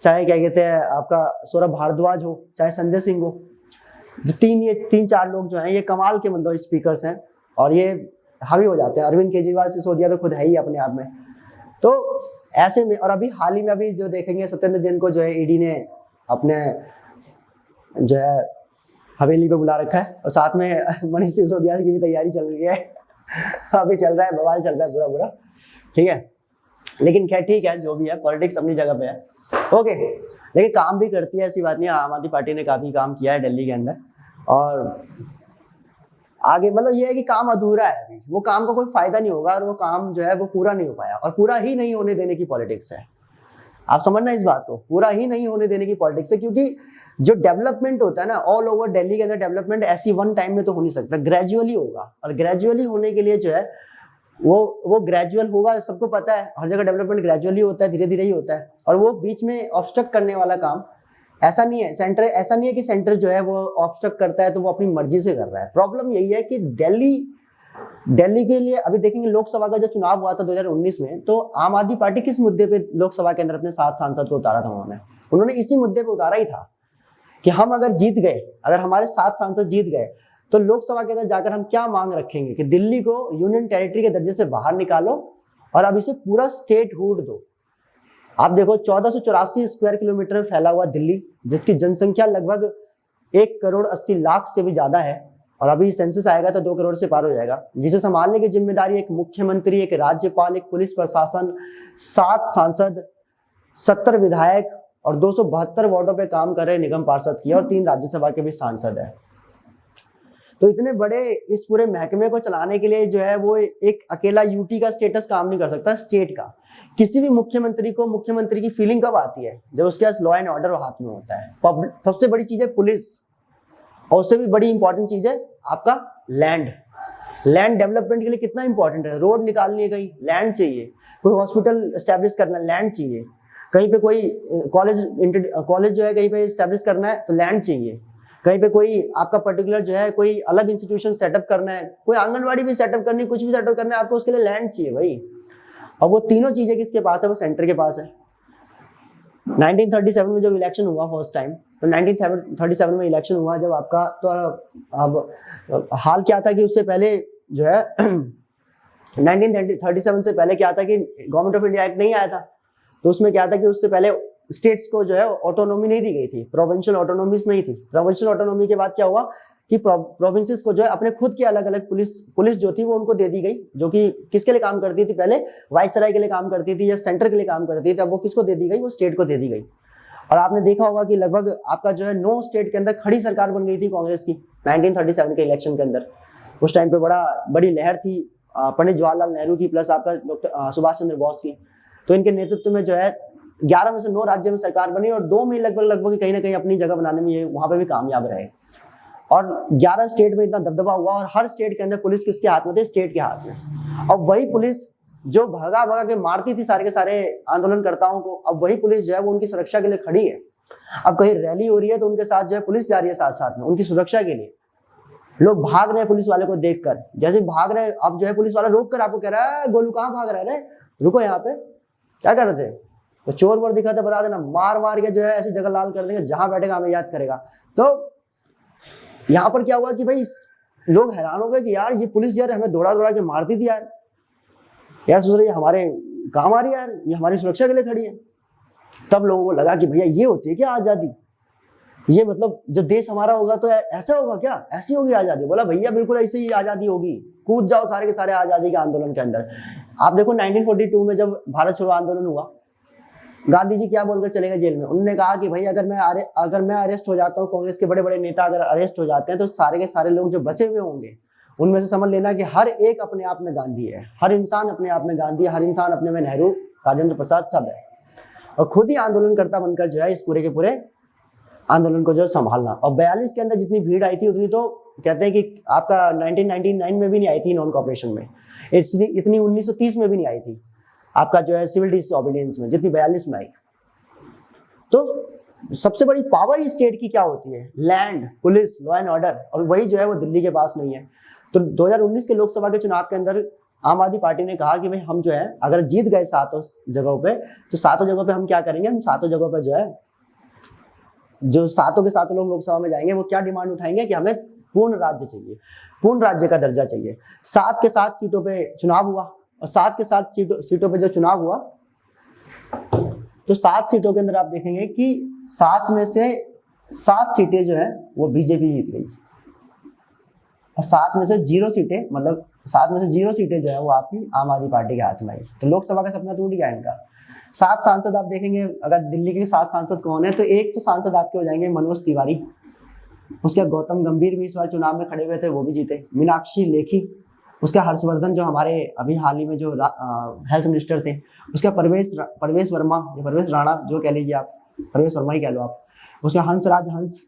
चाहे क्या कहते हैं आपका सौरभ भारद्वाज हो, चाहे संजय सिंह हो, जो तीन चार लोग जो हैं ये कमाल के मतलब स्पीकर्स हैं और ये हावी हो जाते हैं। अरविंद केजरीवाल सिसोदिया तो खुद है ही अपने आप में। तो ऐसे में और अभी हाल ही में अभी जो देखेंगे सत्येंद्र जैन को जो है ईडी ने अपने जो है हवेली पे बुला रखा है और साथ में मनीष सिसोदिया की भी तैयारी चल रही है। अभी चल रहा है, बवाल चल रहा है पूरा, ठीक है। लेकिन खैर ठीक है, जो भी है पॉलिटिक्स अपनी जगह पे है, ओके। लेकिन काम भी करती है, ऐसी बात नहीं है। आम आदमी पार्टी ने काफी काम किया है दिल्ली के अंदर और आगे मतलब ये है कि काम अधूरा है अभी, वो काम का कोई फायदा नहीं होगा और वो काम जो है वो पूरा नहीं हो पाया और पूरा ही नहीं होने देने की पॉलिटिक्स है। आप समझना इस बात को, पूरा ही नहीं होने देने की पॉलिटिक्स है, क्योंकि जो डेवलपमेंट होता है ना ऑल ओवर दिल्ली के अंदर, डेवलपमेंट ऐसी वन टाइम में तो हो नहीं सकता, ग्रेजुअली होगा। और ग्रेजुअली होने के लिए जो है वो ग्रेजुअल होगा, सबको पता है हर जगह डेवलपमेंट ग्रेजुअली होता है, धीरे धीरे ही होता है। और वो बीच में ऑब्स्ट्रक्ट करने वाला काम ऐसा नहीं है, सेंटर ऐसा नहीं है कि सेंटर जो है वो ऑब्स्ट्रक्ट करता है तो वो अपनी मर्जी से कर रहा है। प्रॉब्लम यही है कि दिल्ली के लिए अभी देखेंगे लोकसभा का जो चुनाव हुआ था 2019 में, तो आम आदमी पार्टी किस मुद्दे पे लोकसभा के अंदर अपने 7 सांसद को उतारा था? उन्होंने इसी मुद्दे पे उतारा ही था कि हम अगर जीत गए, अगर हमारे 7 सांसद जीत गए तो लोकसभा के अंदर जाकर हम क्या मांग रखेंगे कि दिल्ली को यूनियन टेरिटरी के दर्जे से बाहर निकालो और अब इसे पूरा स्टेटहुड दो। आप देखो 1484 स्क्वायर किलोमीटर में फैला हुआ दिल्ली, जिसकी जनसंख्या लगभग 1,80,00,000 से भी ज्यादा है और अभी सेंसस आएगा तो 2 करोड़ से पार हो जाएगा, जिसे संभालने की जिम्मेदारी एक मुख्यमंत्री, एक राज्यपाल, एक पुलिस प्रशासन, 7 सांसद, 70 विधायक और 272 वार्डों पे काम कर रहे निगम पार्षद की और 3 राज्यसभा के भी सांसद है। तो इतने बड़े इस पूरे महकमे को चलाने के लिए जो है वो एक अकेला यूटी का स्टेटस काम नहीं कर सकता, स्टेट का। किसी भी मुख्यमंत्री को मुख्यमंत्री की फीलिंग कब आती है? जब उसके पास लॉ एंड ऑर्डर हाथ में होता है। सबसे बड़ी चीज है पुलिस, और उससे भी बड़ी इंपॉर्टेंट चीज है आपका लैंड। लैंड डेवलपमेंट के लिए कितना इंपॉर्टेंट है। रोड निकालनी है, कहीं लैंड चाहिए, कोई हॉस्पिटल एस्टेब्लिश करना है लैंड चाहिए, कहीं पे कोई कॉलेज जो है कहीं पे एस्टेब्लिश करना है तो लैंड चाहिए, कहीं पे कोई आपका पर्टिकुलर जो है कोई अलग इंस्टीट्यूशन सेटअप करना है, कोई आंगनवाड़ी भी सेटअप करनी है, कुछ भी सेटअप करना है, आपको उसके लिए लैंड चाहिए भाई। और वो तीनों चीजें किसके पास है? वो सेंटर के पास है। 1937 में जब इलेक्शन हुआ फर्स्ट टाइम, तो 1937 में इलेक्शन हुआ जब आपका, तो अब हाल क्या था कि उससे पहले जो है 1937 से पहले क्या था कि गवर्नमेंट ऑफ इंडिया एक्ट नहीं आया था। तो उसमें क्या था कि उससे पहले स्टेट्स को जो है ऑटोनॉमी नहीं दी गई थी, प्रोविंशियल ऑटोनॉमीज नहीं थी। प्रोविंशियल ऑटोनॉमी के बाद क्या हुआ कि प्रोविंसेस को जो है अपने खुद की अलग अलग पुलिस जो थी वो उनको दे दी गई, जो कि किसके लिए काम करती थी? पहले वाइसराय के लिए काम करती थी या सेंटर के लिए काम करती थी। अब वो किसको दे दी गई? वो स्टेट को दे दी गई। और आपने देखा होगा कि लगभग आपका जो है 9 स्टेट के अंदर खड़ी सरकार बन गई थी कांग्रेस की 1937 के इलेक्शन के अंदर। उस टाइम पे बड़ी लहर थी पंडित जवाहरलाल नेहरू की, प्लस आपका डॉक्टर सुभाष चंद्र बोस की। तो इनके नेतृत्व में जो है 11 में से 9 राज्य में सरकार बनी और 2 में लगभग कहीं ना कहीं अपनी जगह बनाने में ये वहां पे भी कामयाब रहे। और 11 स्टेट में इतना दबदबा हुआ और हर स्टेट के अंदर पुलिस किसके हाथ में थे? स्टेट के हाथ में। अब वही पुलिस जो भगा भगा के मारती थी सारे के सारे आंदोलनकर्ताओं को, अब वही पुलिस जो है वो उनकी सुरक्षा के लिए खड़ी है। अब कहीं रैली हो रही है तो उनके साथ जो है पुलिस जा रही है साथ साथ में उनकी सुरक्षा के लिए। लोग भाग रहे हैं पुलिस वाले को देखकर, जैसे भाग रहे हैं अब जो है पुलिस वाला रोक कर आपको कह रहा है गोलू कहाँ भाग रहा है, रुको यहाँ पे, क्या कर रहे थे? तो चोर वोर दिखा तो बता देना, मार मार के जो है ऐसी जगह लाल कर देंगे, जहां बैठेगा हमें याद करेगा। तो यहाँ पर क्या हुआ कि भाई लोग हैरान हो गए कि यार ये पुलिस यार हमें दौड़ा दौड़ा के मारती थी यार सोच रही है हमारे काम आ रही है यार, ये हमारी सुरक्षा के लिए खड़ी है। तब लोगों को लगा कि भैया ये होती है क्या आजादी? ये मतलब जब देश हमारा होगा तो ऐसा होगा क्या? ऐसी होगी आजादी? बोला भैया बिल्कुल ऐसी ही आजादी होगी, कूद जाओ सारे के सारे आजादी के आंदोलन के अंदर। आप देखो 1942 में जब भारत छोड़ो आंदोलन हुआ, गांधी जी क्या बोलकर चले गए जेल में? उन्होंने कहा कि भाई अगर मैं अरेस्ट हो जाता हूँ, कांग्रेस के बड़े बड़े नेता अगर अरेस्ट हो जाते हैं तो सारे के सारे लोग जो बचे हुए होंगे उनमें से समझ लेना कि हर एक अपने आप में गांधी है, हर इंसान अपने आप में गांधी है, हर इंसान अपने में नेहरू, राजेंद्र प्रसाद सब है। और खुद ही आंदोलनकर्ता बनकर जो है इस पूरे के पूरे आंदोलन को जो संभालना। और 42 के अंदर जितनी भीड़ आई थी उतनी तो कहते हैं कि आपका 1999 में भी नहीं आई थी नॉन कॉपरेशन में, इतनी 1930 में भी नहीं आई थी आपका जो है सिविल डिसओबीडियंस में, जितनी 42 में आई। तो सबसे बड़ी पावर इस स्टेट की क्या होती है? Land, police, law and order. और वही जो है वो दिल्ली के पास नहीं है। तो 2019 के लोकसभा के चुनाव के अंदर आम आदमी पार्टी ने कहा कि भाई हम जो है अगर जीत गए 7 जगहों पे, तो 7 जगहों पे हम क्या करेंगे? हम 7 जगहों पे जो है जो 7 के 7 लोग लोकसभा में जाएंगे वो क्या डिमांड उठाएंगे कि हमें पूर्ण राज्य चाहिए, पूर्ण राज्य का दर्जा चाहिए। 7 के 7 सीटों पे चुनाव हुआ और 7 के 7 सीटों पे जो चुनाव हुआ तो 7 सीटों के अंदर आप देखेंगे कि 7 में से 7 सीटें जो है वो बीजेपी जीत गई और 7 में से 0 सीटें, मतलब 7 में से 0 सीटें जो है वो आपकी आम आदमी पार्टी के हाथ में आई। तो लोकसभा का सपना टूट गया इनका। 7 सांसद आप देखेंगे, अगर दिल्ली के 7 सांसद कौन है तो एक तो सांसद आपके हो जाएंगे मनोज तिवारी, उसके गौतम गंभीर भी इस बार चुनाव में खड़े हुए थे, वो भी जीते। मीनाक्षी लेखी, उसके हर्षवर्धन जो हमारे अभी हाल ही में जो हेल्थ मिनिस्टर थे, उसका परवेश वर्मा या परवेश राणा जो कह लीजिए आप, परवेश वर्मा ही कह लो आप, उसका हंसराज हंस।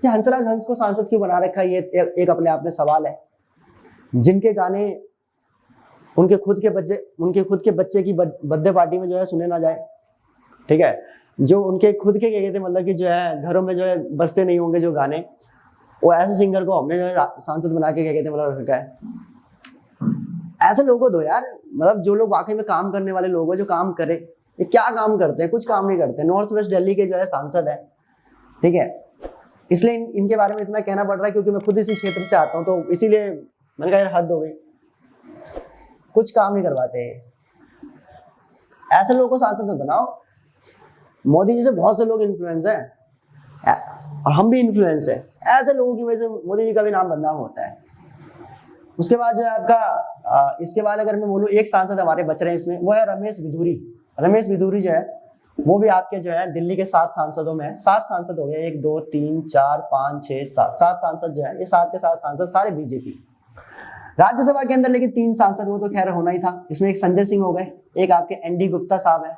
ये हंसराज हंस को सांसद क्यों बना रखा है, ये एक अपने आप में सवाल है। जिनके गाने उनके खुद के बच्चे की बर्थडे पार्टी में जो है सुने ना जाए, ठीक है, जो उनके खुद के कहते मतलब कि जो है घरों में जो है बजते नहीं होंगे जो गाने, वो ऐसे सिंगर को हमने जो है सांसद बना के क्या कहते हैं मतलब रखा है। ऐसे लोगों को दो यार, मतलब जो लोग वाकई में काम करने वाले लोग हैं, जो काम करे। ये क्या काम करते हैं? कुछ काम नहीं करते। नॉर्थ वेस्ट दिल्ली के जो है सांसद है, ठीक है, इसलिए इनके बारे में इतना कहना पड़ रहा है क्योंकि मैं खुद इसी क्षेत्र से आता हूँ, तो इसीलिए मैंने कहा यार हद हो गई, कुछ काम नहीं करवाते। ऐसे लोगों को सांसद मत बनाओ। मोदी जी से बहुत से लोग इन्फ्लुएंस है और हम भी इन्फ्लुएंस है। ऐसे लोगों की वजह से मोदी जी का भी नाम बदनाम होता है। उसके बाद जो है आपका इसके बाद अगर मैं बोलूँ एक सांसद हमारे बच रहे हैं इसमें, वो है रमेश बिधूरी। रमेश बिधूरी जो है वो भी आपके जो है दिल्ली के 7 सांसदों में है। 7 सांसद हो गए, 1 2 3 4 5 6 7, 7 सांसद जो है, ये 7 के 7 सांसद सारे बीजेपी। राज्यसभा के अंदर लेकिन 3 सांसद, वो तो खैर होना ही था। इसमें एक संजय सिंह हो गए, एक आपके एनडी गुप्ता साहब है,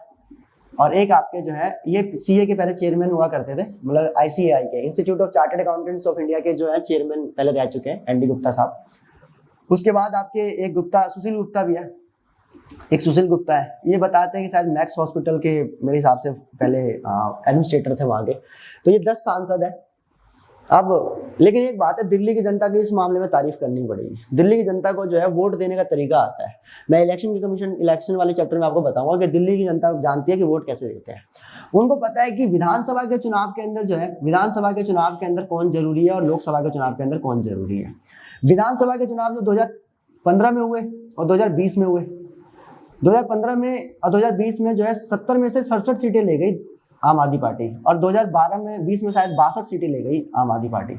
और एक आपके जो है ये सीए के पहले चेयरमैन हुआ करते थे, मतलब आईसीएआई के, institute of chartered accountants of India के जो है चेयरमैन पहले रह चुके हैं एनडी गुप्ता साहब। उसके बाद आपके एक गुप्ता, सुशील गुप्ता भी है, एक सुशील गुप्ता है, ये बताते हैं कि शायद मैक्स हॉस्पिटल के मेरे हिसाब से पहले एडमिनिस्ट्रेटर थे वहां के। तो ये 10 सांसद है। अब लेकिन एक बात है, दिल्ली की जनता की इस मामले में तारीफ करनी पड़ेगी। दिल्ली की जनता को जो है वोट देने का तरीका आता है। मैं इलेक्शन वाले चैप्टर में आपको बताऊंगा कि दिल्ली की जनता जानती है कि वोट कैसे देते हैं। उनको पता है कि विधानसभा के चुनाव के अंदर जो है, विधानसभा के चुनाव के अंदर कौन जरूरी है और लोकसभा के चुनाव के अंदर कौन जरूरी है। विधानसभा के चुनाव जो 2015 में हुए और 2020 में हुए, 2015 में और 2020 में जो है 70 में से 67 सीटें ले गई आम आदमी पार्टी, और 2012 में 20 में शायद 62 सीटें ले गई आम आदमी पार्टी।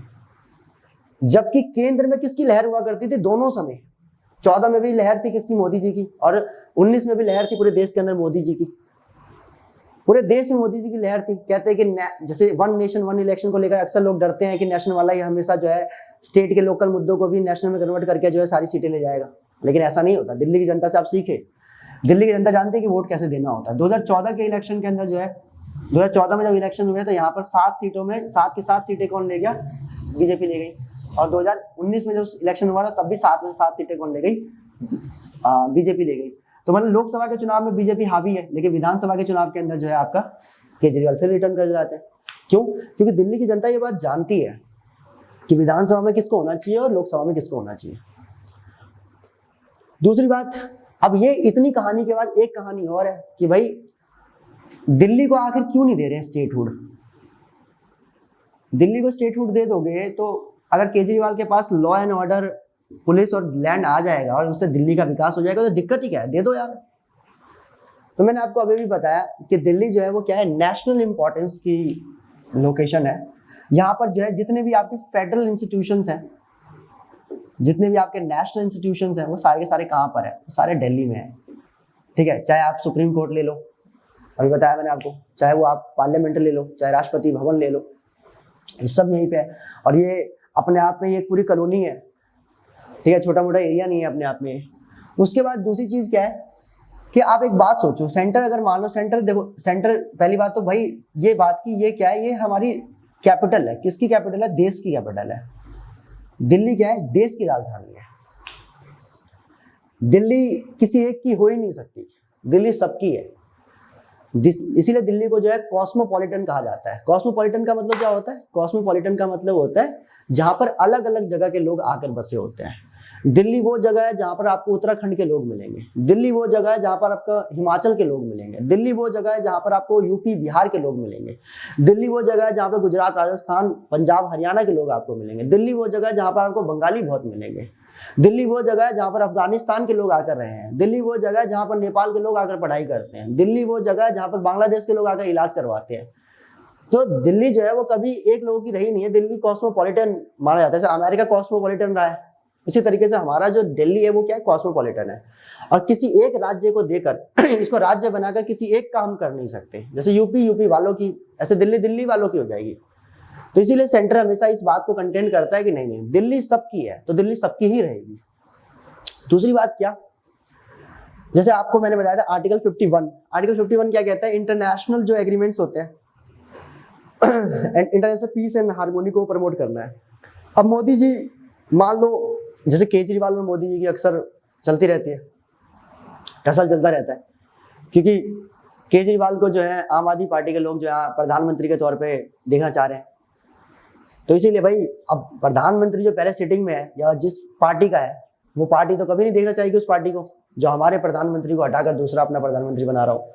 जबकि केंद्र में किसकी लहर हुआ करती थी दोनों समय, 14 में भी लहर थी किसकी, मोदी जी की, और 19 में भी लहर थी पूरे देश के अंदर मोदी जी की। पूरे देश में मोदी जी की लहर थी। कहते हैं कि जैसे 1 नेशन 1 इलेक्शन को लेकर अक्सर लोग डरते हैं कि नेशनल वाला ही हमेशा जो है स्टेट के लोकल मुद्दों को भी नेशनल में कन्वर्ट करके जो है सारी सीटें ले जाएगा, लेकिन ऐसा नहीं होता। दिल्ली की जनता से आप सीखे, दिल्ली की जनता जानती है कि वोट कैसे देना होता है। 2014 के इलेक्शन के अंदर जो है, 2014 में जब इलेक्शन हुए तो यहाँ पर 7 सीटों में 7 की 7 सीटें कौन ले गया, बीजेपी ले गई। और 2019 में जो इलेक्शन हुआ था तब भी 7 में 7 सीटें कौन ले गई, बीजेपी ले गई। तो मतलब लोकसभा के चुनाव में बीजेपी हावी है, लेकिन विधानसभा के चुनाव के अंदर जो है आपका केजरीवाल फिर रिटर्न कर जाते हैं। क्यों? क्योंकि दिल्ली की जनता ये बात जानती है कि विधानसभा में किसको होना चाहिए और लोकसभा में किसको होना चाहिए। दूसरी बात, अब ये इतनी कहानी के बाद एक कहानी और है कि भाई दिल्ली को आखिर क्यों नहीं दे रहे हैं स्टेटहुड। दिल्ली को स्टेटहुड दे दोगे तो अगर केजरीवाल के पास लॉ एंड ऑर्डर, पुलिस और लैंड आ जाएगा और उससे दिल्ली का विकास हो जाएगा, तो दिक्कत ही क्या है, दे दो यार। तो मैंने आपको अभी भी बताया कि दिल्ली जो है वो क्या है, नेशनल इंपॉर्टेंस की लोकेशन है। यहाँ पर जो है जितने भी आपके फेडरल इंस्टीट्यूशंस हैं, जितने भी आपके नेशनल इंस्टीट्यूशंस हैं, वो सारे के सारे कहाँ पर है, वो सारे दिल्ली में है। ठीक है, चाहे आप सुप्रीम कोर्ट ले लो, अभी बताया मैंने आपको, चाहे वो आप पार्लियामेंट ले लो, चाहे राष्ट्रपति भवन ले लो, ये सब यहीं पे है। और ये अपने आप में ये पूरी कॉलोनी है, ठीक है, छोटा मोटा एरिया नहीं है अपने आप में। उसके बाद दूसरी चीज क्या है कि आप एक बात सोचो, सेंटर अगर मान लो, सेंटर देखो, सेंटर पहली बात तो भाई ये बात की ये क्या है, ये हमारी कैपिटल है। किसकी कैपिटल है? देश की कैपिटल है। दिल्ली क्या है? देश की राजधानी है। दिल्ली किसी एक की हो ही नहीं सकती, दिल्ली सबकी है। इसीलिए दिल्ली को जो है कॉस्मोपॉलिटन कहा जाता है। कॉस्मोपॉलिटन का मतलब क्या होता है? कॉस्मोपॉलिटन का मतलब होता है जहां पर अलग अलग जगह के लोग आकर बसे होते हैं। दिल्ली वो जगह है जहां पर आपको उत्तराखंड के लोग मिलेंगे, दिल्ली वो जगह है जहां पर आपका हिमाचल के लोग मिलेंगे, दिल्ली वो जगह है जहां पर आपको यूपी बिहार के लोग मिलेंगे, दिल्ली वो जगह है जहां पर गुजरात राजस्थान पंजाब हरियाणा के लोग आपको मिलेंगे, दिल्ली वो जगह है जहां पर आपको बंगाली बहुत मिलेंगे, दिल्ली वो जगह है जहां पर अफगानिस्तान के लोग आकर रहे हैं, दिल्ली वो जगह है जहां पर नेपाल के लोग आकर पढ़ाई करते हैं, दिल्ली वो जगह है जहां पर बांग्लादेश के लोग आकर इलाज करवाते हैं। तो दिल्ली जो है वो कभी एक लोगों की रही नहीं है, दिल्ली कॉस्मोपॉलिटन माना जाता है। जैसे अमेरिका कॉस्मोपॉलिटन रहा है, इसी तरीके से हमारा जो दिल्ली है वो क्या है? कॉस्मोपॉलिटन है। और किसी एक राज्य को देकर इसको राज्य बनाकर किसी एक का हम कर नहीं सकते। जैसे यूपी वालों की, ऐसे दिल्ली वालों की हो जाएगी। तो इसीलिए सेंटर हमेशा इस बात को कंटेंट करता है कि नहीं दिल्ली सबकी है, तो दिल्ली सबकी ही रहेगी। दूसरी बात क्या, जैसे आपको मैंने बताया था आर्टिकल 51 क्या कहता है? इंटरनेशनल जो एग्रीमेंट्स होते हैं, इंटरनेशनल पीस एंड हार्मोनी को प्रमोट करना है। अब मोदी जी, मान लो जैसे केजरीवाल में मोदी जी की अक्सर चलती रहती है, टसल चलता रहता है, क्योंकि केजरीवाल को जो है आम आदमी पार्टी के लोग जो है प्रधानमंत्री के तौर पे देखना चाह रहे हैं। तो इसीलिए भाई अब प्रधानमंत्री जो पहले सिटिंग में है या जिस पार्टी का है, वो पार्टी तो कभी नहीं देखना चाहेगी उस पार्टी को जो हमारे प्रधानमंत्री को हटाकर दूसरा अपना प्रधानमंत्री बना रहा हो।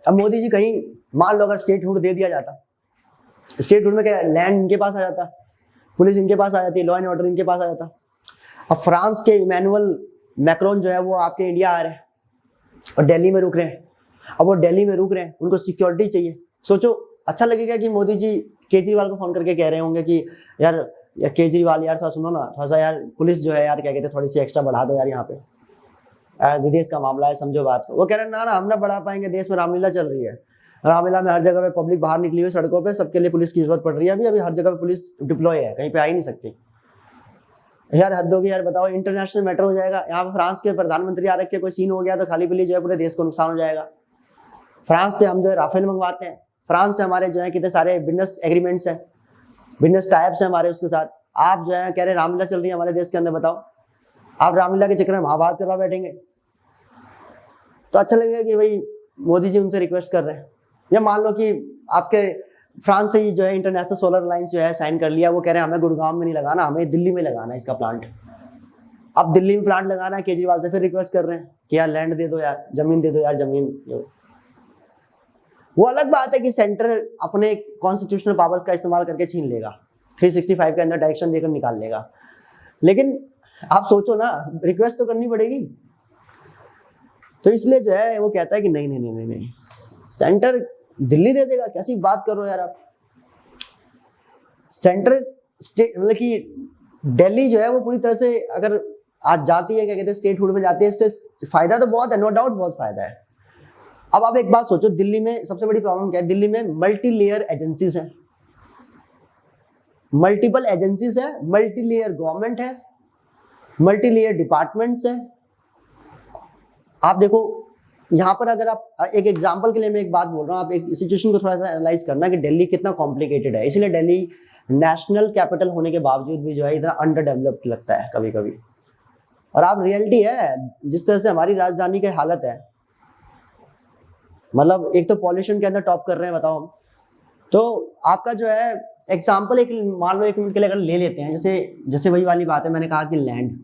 अब मोदी जी कहीं मान लो अगर स्टेटहुड दे दिया जाता, स्टेटहुड में क्या लैंड इनके पास आ जाता, पुलिस इनके पास आ जाती, लॉ एंड ऑर्डर इनके पास आ जाता। अब फ्रांस के इमैनुअल मैक्रोन जो है वो आपके इंडिया आ रहे हैं और दिल्ली में रुक रहे हैं। अब वो दिल्ली में रुक रहे हैं, उनको सिक्योरिटी चाहिए। सोचो अच्छा लगेगा कि मोदी जी केजरीवाल को फोन करके कह रहे होंगे कि यार केजरीवाल यार थोड़ा सुनो ना, थोड़ा सा यार पुलिस जो है यार क्या कहते हैं थोड़ी सी एक्स्ट्रा बढ़ा दो यार यहाँ पे। विदेश का मामला है, समझो बात को। वो कह रहे हैं ना ना हम ना बढ़ा पाएंगे, देश में रामलीला चल रही है, रामलीला में हर जगह पे पब्लिक बाहर निकली हुई सड़कों पे, सबके लिए पुलिस की जरूरत पड़ रही है, अभी हर जगह पे पुलिस डिप्लॉय है, कहीं पे आ ही नहीं सकती। यार हद होगी यार, बताओ इंटरनेशनल मैटर हो जाएगा। यहाँ पे फ्रांस के प्रधानमंत्री आ रखे, कोई सीन हो गया तो खाली पीली जो है पूरे देश को नुकसान हो जाएगा। फ्रांस से हम जो है राफेल मंगवाते हैं, फ्रांस से हमारे जो है कितने सारे बिजनेस एग्रीमेंट्स हैं, बिजनेस टाइप्स हैं हमारे उसके साथ। आप जो है कह रहे रामलीला चल रही है हमारे देश के अंदर, बताओ आप रामलीला के चक्कर में महाभारत करवा बैठेंगे तो अच्छा लगेगा कि भाई मोदी जी उनसे रिक्वेस्ट कर रहे हैं। या मान लो कि आपके फ्रांस से ही जो है इंटरनेशनल सोलर अलायंस जो है साइन कर लिया, वो कह रहे हैं हमें गुड़गांव में नहीं लगाना, हमें दिल्ली में लगाना है इसका प्लांट। अब दिल्ली में प्लांट लगाना है, केजरीवाल से फिर रिक्वेस्ट कर रहे हैं कि यार लैंड दे दो यार, जमीन दे दो यार, जमीन। वो अलग बात है कि सेंटर अपने कॉन्स्टिट्यूशनल पावर्स का इस्तेमाल करके छीन लेगा, 365 के अंदर डायरेक्शन देकर निकाल लेगा, लेकिन आप सोचो ना, रिक्वेस्ट तो करनी पड़ेगी। तो इसलिए जो है वो कहता है कि नहीं नहीं नहीं नहीं नहीं, सेंटर दिल्ली दे देगा, कैसी बात कर रहे हो यार आप। सेंटर स्टेट मतलब कि दिल्ली जो है वो पूरी तरह से अगर आज जाती है, क्या कहते हैं, स्टेटहुड में जाती है, इससे फायदा तो बहुत है, नो डाउट बहुत फायदा है। अब आप एक बात सोचो, दिल्ली में सबसे बड़ी प्रॉब्लम क्या है? दिल्ली में मल्टी लेयर एजेंसीज हैं, मल्टीपल एजेंसीज है, मल्टी लेयर गवर्नमेंट है, मल्टी लेयर डिपार्टमेंट्स है। आप देखो यहाँ पर, अगर आप एक एग्जांपल के लिए मैं एक बात बोल रहा हूँ, आप एक सिचुएशन को थोड़ा सा एनालाइज करना कि दिल्ली कितना कॉम्प्लिकेटेड है। इसलिए दिल्ली नेशनल कैपिटल होने के बावजूद भी जो है इतना अंडर डेवलप्ड लगता है कभी कभी। और आप रियलिटी है जिस तरह से हमारी राजधानी की हालत है, मतलब एक तो पॉल्यूशन के अंदर टॉप कर रहे हैं, बताओ हम। तो आपका जो है एग्जाम्पल एक मान लो 1 मिनट के लिए अगर ले लेते हैं, जैसे वही वाली बात है, मैंने कहा कि लैंड।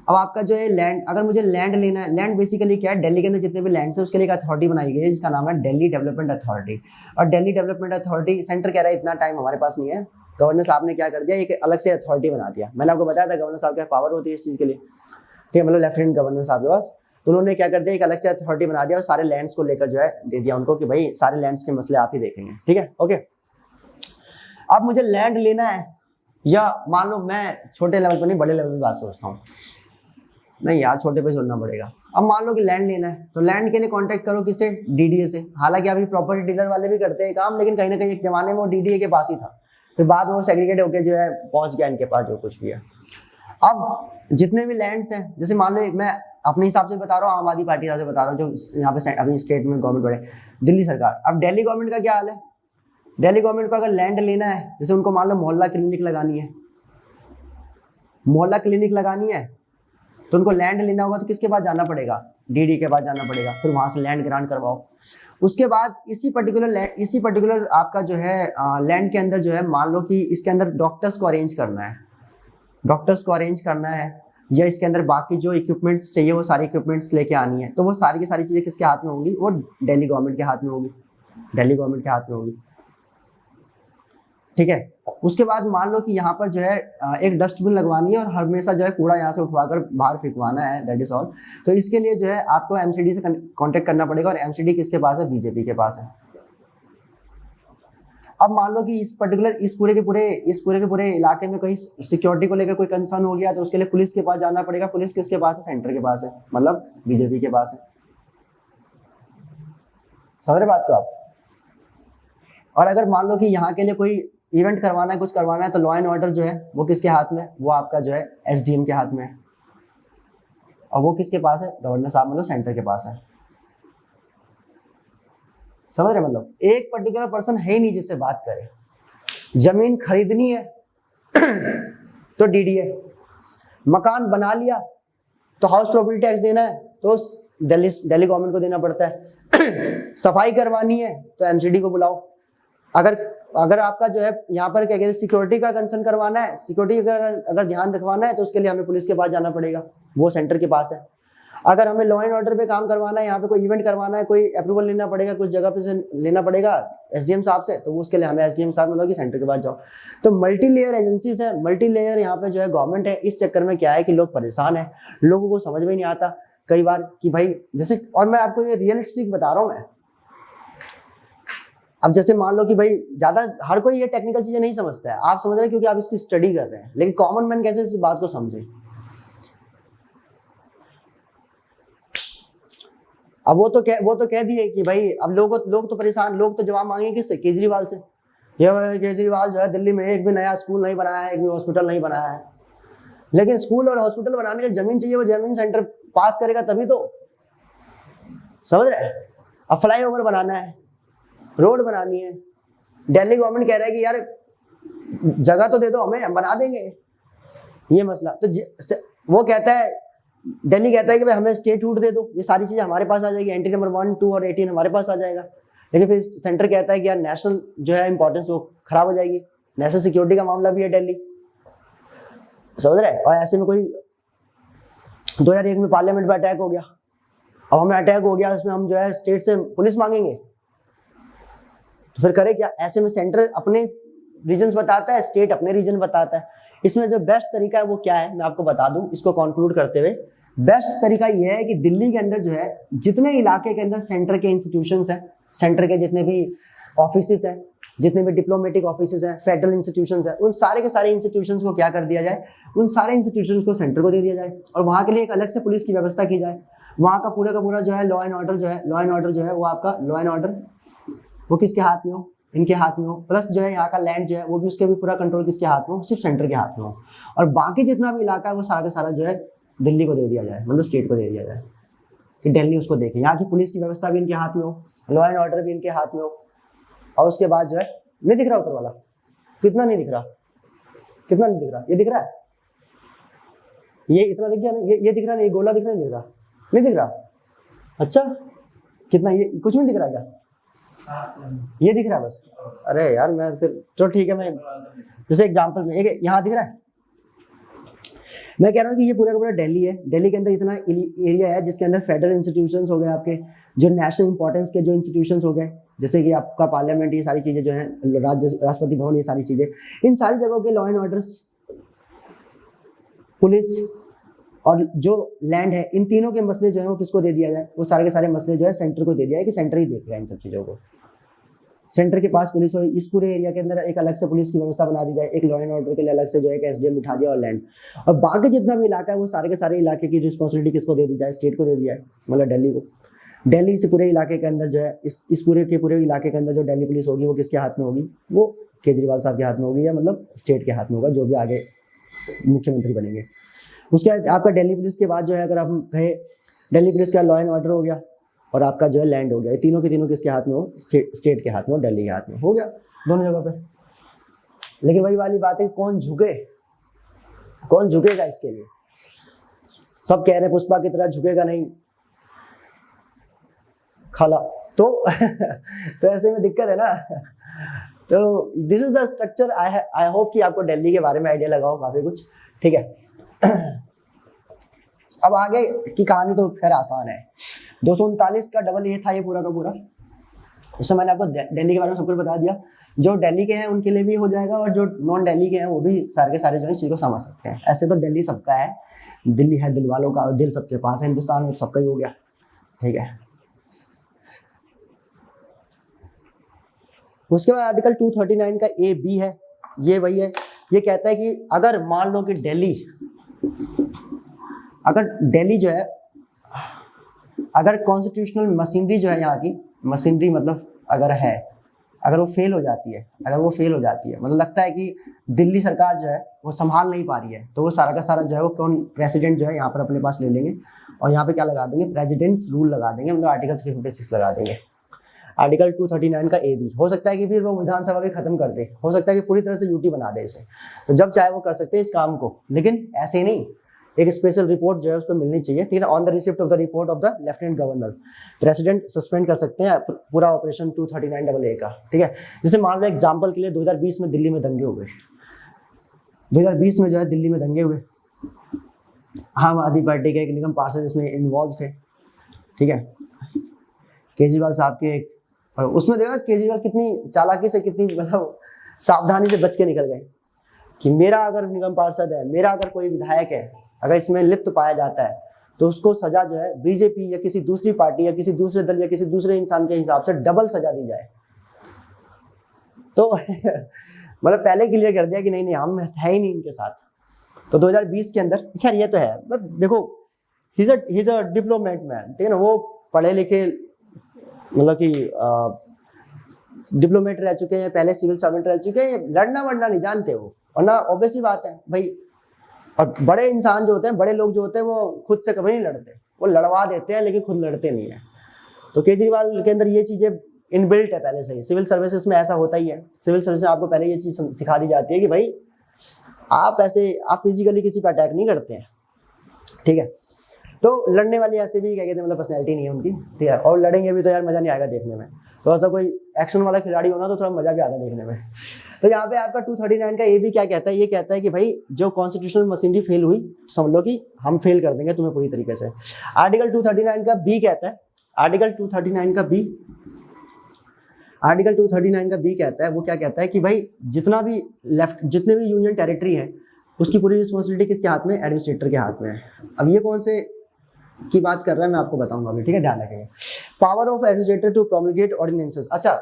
अब आपका जो है लैंड, अगर मुझे लैंड लेना है, लैंड बेसिकली क्या है, दिल्ली के अंदर जितने भी लैंड्स है उसके लिए एक अथॉरिटी बनाई गई है जिसका नाम है दिल्ली डेवलपमेंट अथॉरिटी। और दिल्ली डेवलपमेंट अथॉरिटी, सेंटर कह रहा है इतना टाइम हमारे पास नहीं है, गवर्नर साहब ने क्या कर दिया, एक अलग से अथॉरिटी बना दिया। मैंने आपको बताया था गवर्नर साहब के पावर होती है इस चीज के लिए, ठीक है, मतलब लेफ्टिनेंट गवर्नर साहब के पास। तो उन्होंने क्या कर दिया, एक अलग से अथॉरिटी बना दिया और सारे लैंड्स को लेकर जो है दे दिया उनको कि भाई सारे लैंड्स के मसले आप ही देखेंगे, ठीक है, ओके। अब मुझे लैंड लेना है, या मान लो मैं छोटे लेवल पर नहीं बड़े लेवल की बात सोचता हूँ, नहीं यार छोटे पे सोचना पड़ेगा। अब मान लो कि लैंड लेना है, तो लैंड के लिए कांटेक्ट करो किससे, डीडीए से। हालांकि अभी प्रॉपर्टी डीलर वाले भी करते हैं काम, लेकिन कहीं ना कहीं एक जमाने में वो डीडीए के पास ही था, फिर बाद में वो सेग्रीगेट होकर जो है पहुंच गया इनके पास जो कुछ भी है। अब जितने भी लैंड्स हैं, जैसे मान लो मैं अपने हिसाब से बता रहा हूँ, आम आदमी पार्टी से बता रहा हूँ, जो यहाँ पे अभी स्टेट में गवर्नमेंट बड़े, दिल्ली सरकार। अब दिल्ली गवर्नमेंट का क्या हाल है, दिल्ली गवर्नमेंट को अगर लैंड लेना है, जैसे उनको मान लो मोहल्ला क्लिनिक लगानी है, मोहल्ला क्लिनिक लगानी है, तो उनको लैंड लेना होगा तो किसके पास जाना पड़ेगा, डीडी के पास जाना पड़ेगा, फिर वहां से लैंड ग्रांट करवाओ। उसके बाद इसी पर्टिकुलर आपका जो है लैंड के अंदर जो है, मान लो कि इसके अंदर डॉक्टर्स को अरेंज करना है, या इसके अंदर बाकी जो इक्विपमेंट्स चाहिए वो सारी इक्विपमेंट्स लेके आनी है, तो वो सारी की सारी चीजें किसके हाथ में होंगी, वो दिल्ली गवर्नमेंट के हाथ में होगी, ठीक है। उसके बाद मान लो कि यहाँ पर जो है एक डस्टबिन लगवानी है और हमेशा जो है कूड़ा यहाँ से उठवाकर बाहर फेंकवाना है, दैट इज ऑल। तो इसके लिए जो है आपको एमसीडी से कांटेक्ट करना पड़ेगा, और एमसीडी किसके पास है, बीजेपी के पास है। अब मान लो कि इस पूरे के पूरे इलाके में कहीं सिक्योरिटी को लेकर कोई कंसर्न हो गया, तो उसके लिए पुलिस के पास जाना पड़ेगा। पुलिस किसके पास है, सेंटर के पास है, मतलब बीजेपी के पास है। समझ रहे बात को आप। और अगर मान लो कि यहाँ के लिए कोई इवेंट करवाना है, कुछ करवाना है, तो लॉ एंड ऑर्डर जो है वो किसके हाथ में, वो आपका जो है एसडीएम के हाथ में है। और वो किसके पास है, गवर्नर साहब, मतलब सेंटर के पास है। समझ रहे, मतलब एक पर्टिकुलर पर्सन है ही नहीं जिससे बात करे। जमीन खरीदनी है तो डीडीए, मकान बना लिया तो हाउस प्रॉपर्टी टैक्स देना है तो दिल्ली गवर्नमेंट को देना पड़ता है। सफाई करवानी है तो एमसीडी को बुलाओ। अगर आपका जो है यहाँ पर क्या कहते हैं, सिक्योरिटी का कंसर्न करवाना है, सिक्योरिटी का अगर ध्यान रखवाना है, तो उसके लिए हमें पुलिस के पास जाना पड़ेगा, वो सेंटर के पास है। अगर हमें लॉ एंड ऑर्डर पे काम करवाना है, यहाँ पे कोई इवेंट करवाना है, कोई अप्रूवल लेना पड़ेगा, कुछ जगह पे से लेना पड़ेगा एसडीएम साहब से, तो उसके लिए हमें एसडीएम साहब मतलब कि सेंटर के पास जाओ। तो मल्टी लेयर एजेंसीज है, मल्टी लेयर यहाँ पे जो है गवर्नमेंट है। इस चक्कर में क्या है कि लोग परेशान है, लोगों को समझ में नहीं आता कई बार कि भाई जैसे, और मैं आपको ये रियलिस्टिक बता रहा हूँ मैं। अब जैसे मान लो कि भाई ज्यादा हर कोई ये टेक्निकल चीजें नहीं समझता है, आप समझ रहे हैं क्योंकि आप इसकी स्टडी कर रहे हैं, लेकिन कॉमन मैन कैसे इस बात को समझे। अब वो तो कह दिए कि भाई अब लोग तो परेशान, लोग तो जवाब मांगेंगे किससे? केजरीवाल से। ये केजरीवाल जो है दिल्ली में एक भी नया स्कूल नहीं बनाया है, एक भी हॉस्पिटल नहीं बनाया है। लेकिन स्कूल और हॉस्पिटल बनाने के लिए जमीन चाहिए, वो जमीन सेंटर पास करेगा तभी तो, समझ रहे हैं? अब फ्लाईओवर बनाना है, रोड बनानी है, दिल्ली गवर्नमेंट कह रहा है कि यार जगह तो दे दो हमें, हम बना देंगे। ये मसला तो वो कहता है, दिल्ली कहता है कि भाई हमें स्टेटहुड दे दो, ये सारी चीजें हमारे पास आ जाएगी, एंट्री नंबर 1, 2 और 18 हमारे पास आ जाएगा। लेकिन फिर सेंटर कहता है कि यार नेशनल जो है इंपॉर्टेंस वो खराब हो जाएगी, नेशनल सिक्योरिटी का मामला भी है दिल्ली, समझ रहे हैं? और ऐसे में कोई 2001 में पार्लियामेंट में अटैक हो गया, अब हमें अटैक हो गया, उसमें हम जो है स्टेट से पुलिस मांगेंगे, तो फिर करे क्या? ऐसे में सेंटर अपने रीजन्स बताता है, स्टेट अपने रीजन बताता है। इसमें जो बेस्ट तरीका है वो क्या है, मैं आपको बता दूं इसको कंक्लूड करते हुए। बेस्ट तरीका ये है कि दिल्ली के अंदर जो है जितने इलाके के अंदर सेंटर के इंस्टीट्यूशंस हैं, सेंटर के जितने भी ऑफिसेस हैं, जितने भी डिप्लोमेटिक ऑफिसेस हैं, फेडरल इंस्टीट्यूशंस हैं, उन सारे के सारे इंस्टीट्यूशंस को क्या कर दिया जाए, उन सारे इंस्टीट्यूशंस को सेंटर को दे दिया जाए और वहां के लिए एक अलग से पुलिस की व्यवस्था की जाए। वहां का पूरा जो है लॉ एंड ऑर्डर जो है वो आपका लॉ एंड ऑर्डर वो किसके हाथ में हो? इनके हाथ में हो। प्लस जो है यहाँ का लैंड जो है वो भी उसके भी पूरा कंट्रोल किसके हाथ में हो? सिर्फ सेंटर के हाथ में हो। और बाकी जितना भी इलाका है वो सारा का सारा जो है दिल्ली को दे दिया जाए, मतलब स्टेट को दे दिया जाए कि दिल्ली उसको देखे। यहाँ की पुलिस की व्यवस्था भी इनके हाथ में हो, लॉ एंड ऑर्डर भी इनके हाथ में हो। और उसके बाद जो है, नहीं दिख रहा ऊपर वाला? कितना नहीं दिख रहा? कितना नहीं दिख रहा? ये दिख रहा है, ये इतना दिख गया ना, ये दिख रहा है, ये गोला दिख रहा है, नहीं दिख रहा? नहीं दिख रहा? अच्छा, कितना? ये कुछ नहीं दिख रहा क्या? ये दिख रहा है बस? अरे यार मैं फिर चलो ठीक है, मैं जैसे एग्जांपल में एक यहाँ दिख रहा है, मैं कह रहा हूँ कि ये पूरा का पूरा दिल्ली है। दिल्ली के अंदर इतना एरिया है जिसके अंदर फेडरल इंस्टीट्यूशंस हो गए, आपके जो नेशनल इंपॉर्टेंस के जो इंस्टीट्यूशंस हो गए, जैसे कि आपका पार्लियामेंट, ये सारी चीजें जो है, राष्ट्रपति भवन, ये सारी चीजें, इन सारी जगहों के लॉ एंड ऑर्डर्स, पुलिस और जो लैंड है, इन तीनों के मसले जो है वो किसको दे दिया जाए? वो सारे के सारे मसले जो है सेंटर को दे दिया है कि सेंटर ही देखेगा इन सब चीजों को। सेंटर के पास पुलिस हो, इस पूरे एरिया के अंदर एक अलग से पुलिस की व्यवस्था बना दी जाए, एक लॉ एंड ऑर्डर के लिए अलग से जो है एसडीएम बिठा दिया और लैंड, और बाकी जितना भी इलाका है वो सारे के सारे इलाके की रिस्पॉन्सिबिलिटी किसको दे दी जाए? स्टेट को दे दिया है, मतलब दिल्ली को। दिल्ली से पूरे इलाके के अंदर जो है इस पूरे इलाके के अंदर जो दिल्ली पुलिस होगी वो किसके हाथ में होगी? वो केजरीवाल साहब के हाथ में होगी, या मतलब स्टेट के हाथ में होगा, जो भी आगे मुख्यमंत्री बनेंगे। उसके बाद आपका दिल्ली पुलिस के बाद जो है, अगर आप कहें दिल्ली पुलिस का लॉ एंड ऑर्डर हो गया और आपका जो है लैंड हो गया, ये तीनों के तीनों किसके हाथ में हो? स्टेट के हाथ में हो, दिल्ली के हाथ में हो गया, दोनों जगह पे। लेकिन वही वाली बात है, कौन झुकेगा इसके लिए? सब कह रहे हैं पुष्पा की तरह झुकेगा नहीं खाला, तो तो ऐसे में दिक्कत है ना। तो this is the structure. I hope कि आपको दिल्ली के बारे में आइडिया लगाओ काफी कुछ, ठीक है। अब आगे की कहानी तो फिर आसान है। 239 का डबल ए था ये पूरा का पूरा। उससे मैंने आपको दिल्ली के बारे में सब कुछ बता दिया। जो दिल्ली के हैं उनके लिए भी हो जाएगा, और जो नॉन दिल्ली के हैं वो भी सारे के सारे जो है इसी को समझ सकते हैं। ऐसे तो दिल्ली सबका है, दिल्ली है दिल वालों का, और दिल सबके पास है, हिंदुस्तान में सबका ही हो गया, ठीक है। उसके बाद आर्टिकल 239 का ए बी है, ये वही है। ये कहता है कि अगर मान लो कि दिल्ली जो है, अगर कॉन्स्टिट्यूशनल मशीनरी जो है यहाँ की मशीनरी, मतलब अगर वो फेल हो जाती है, मतलब लगता है कि दिल्ली सरकार जो है वो संभाल नहीं पा रही है, तो वो सारा का सारा जो है वो कौन प्रेसिडेंट जो है यहाँ पर अपने पास ले लेंगे, और यहाँ पे क्या लगा देंगे? प्रेसिडेंट्स रूल लगा देंगे, मतलब आर्टिकल 356 लगा देंगे। आर्टिकल 239 का ए बी। हो सकता है कि फिर वो विधानसभा भी खत्म कर दे, हो सकता है कि पूरी तरह से यूटी बना दे इसे, तो जब चाहे वो कर सकते हैं इस काम को, लेकिन ऐसे नहीं, एक स्पेशल रिपोर्ट जो है उस पर मिलनी चाहिए, ठीक है। On the receipt of the report of the lieutenant governor president suspend कर सकते हैं पूरा ऑपरेशन 239 का, ठीक है। जैसे मान लो एग्जांपल के लिए 2020 में दिल्ली में दंगे हुए, 2020 में जो है दिल्ली में दंगे हुए, आम आदमी पार्टी के एक निगम पार्षद इसमें इन्वॉल्व थे, ठीक है। केजरीवाल साहब के एक, और उसमें देखा केजरीवाल कितनी चालाकी से, कितनी मतलब सावधानी से बच के निकल गए कि मेरा अगर निगम पार्षद है, मेरा अगर कोई विधायक है, अगर इसमें लिप्त पाया जाता है तो उसको सजा जो है बीजेपी या किसी दूसरी पार्टी या किसी दूसरे दल या किसी दूसरे इंसान के हिसाब से डबल सजा दी जाए। तो मतलब पहले क्लियर कर दिया कि नहीं हम है ही नहीं इनके साथ। तो 2020 के अंदर खैर ये तो है, बट देखो he is a diplomat man, ठीक है ना, वो पढ़े लिखे मतलब कि डिप्लोमेट रह चुके हैं, पहले सिविल सर्वेंट रह चुके हैं, लड़ना वड़ना नहीं जानते वो, और ना ऑब्वियस ही बात है भाई। और बड़े इंसान जो होते हैं, बड़े लोग जो होते हैं, वो खुद से कभी नहीं लड़ते, वो लड़वा देते हैं लेकिन खुद लड़ते नहीं है। तो केजरीवाल के अंदर ये चीजें इनबिल्ट है पहले से ही। सिविल सर्विसेज में ऐसा होता ही है, सिविल सर्विस में आपको पहले ये चीज सिखा दी जाती है कि भाई आप फिजिकली किसी पर अटैक नहीं करते हैं, ठीक है। तो लड़ने वाली ऐसे भी क्या कहते हैं, मतलब पर्सनैलिटी नहीं है उनकी, ठीक है। और लड़ेंगे भी तो यार मजा नहीं आएगा देखने में, तो ऐसा कोई एक्शन वाला खिलाड़ी होना तो थोड़ा मजा भी आता है देखने में। तो यहाँ पे आपका 239 का ये भी क्या कहता है, ये कहता है कि भाई जो कॉन्स्टिट्यूशनल मशीनरी फेल हुई, समझ लो कि हम फेल कर देंगे तुम्हें पूरी तरीके से। आर्टिकल 239 का बी कहता है, आर्टिकल 239 का बी, आर्टिकल 239 का बी कहता है, वो क्या कहता है कि भाई जितना भी जितने भी यूनियन टेरिटरी है उसकी पूरी रिस्पॉन्सिबिलिटी किसके हाथ में, एडमिनिस्ट्रेटर के हाथ में है। अब ये कौन से की बात कर रहा है मैं आपको बताऊंगा अभी, ठीक है, ध्यान रखेंगे। Power of administrator to promulgate ordinances. अच्छा,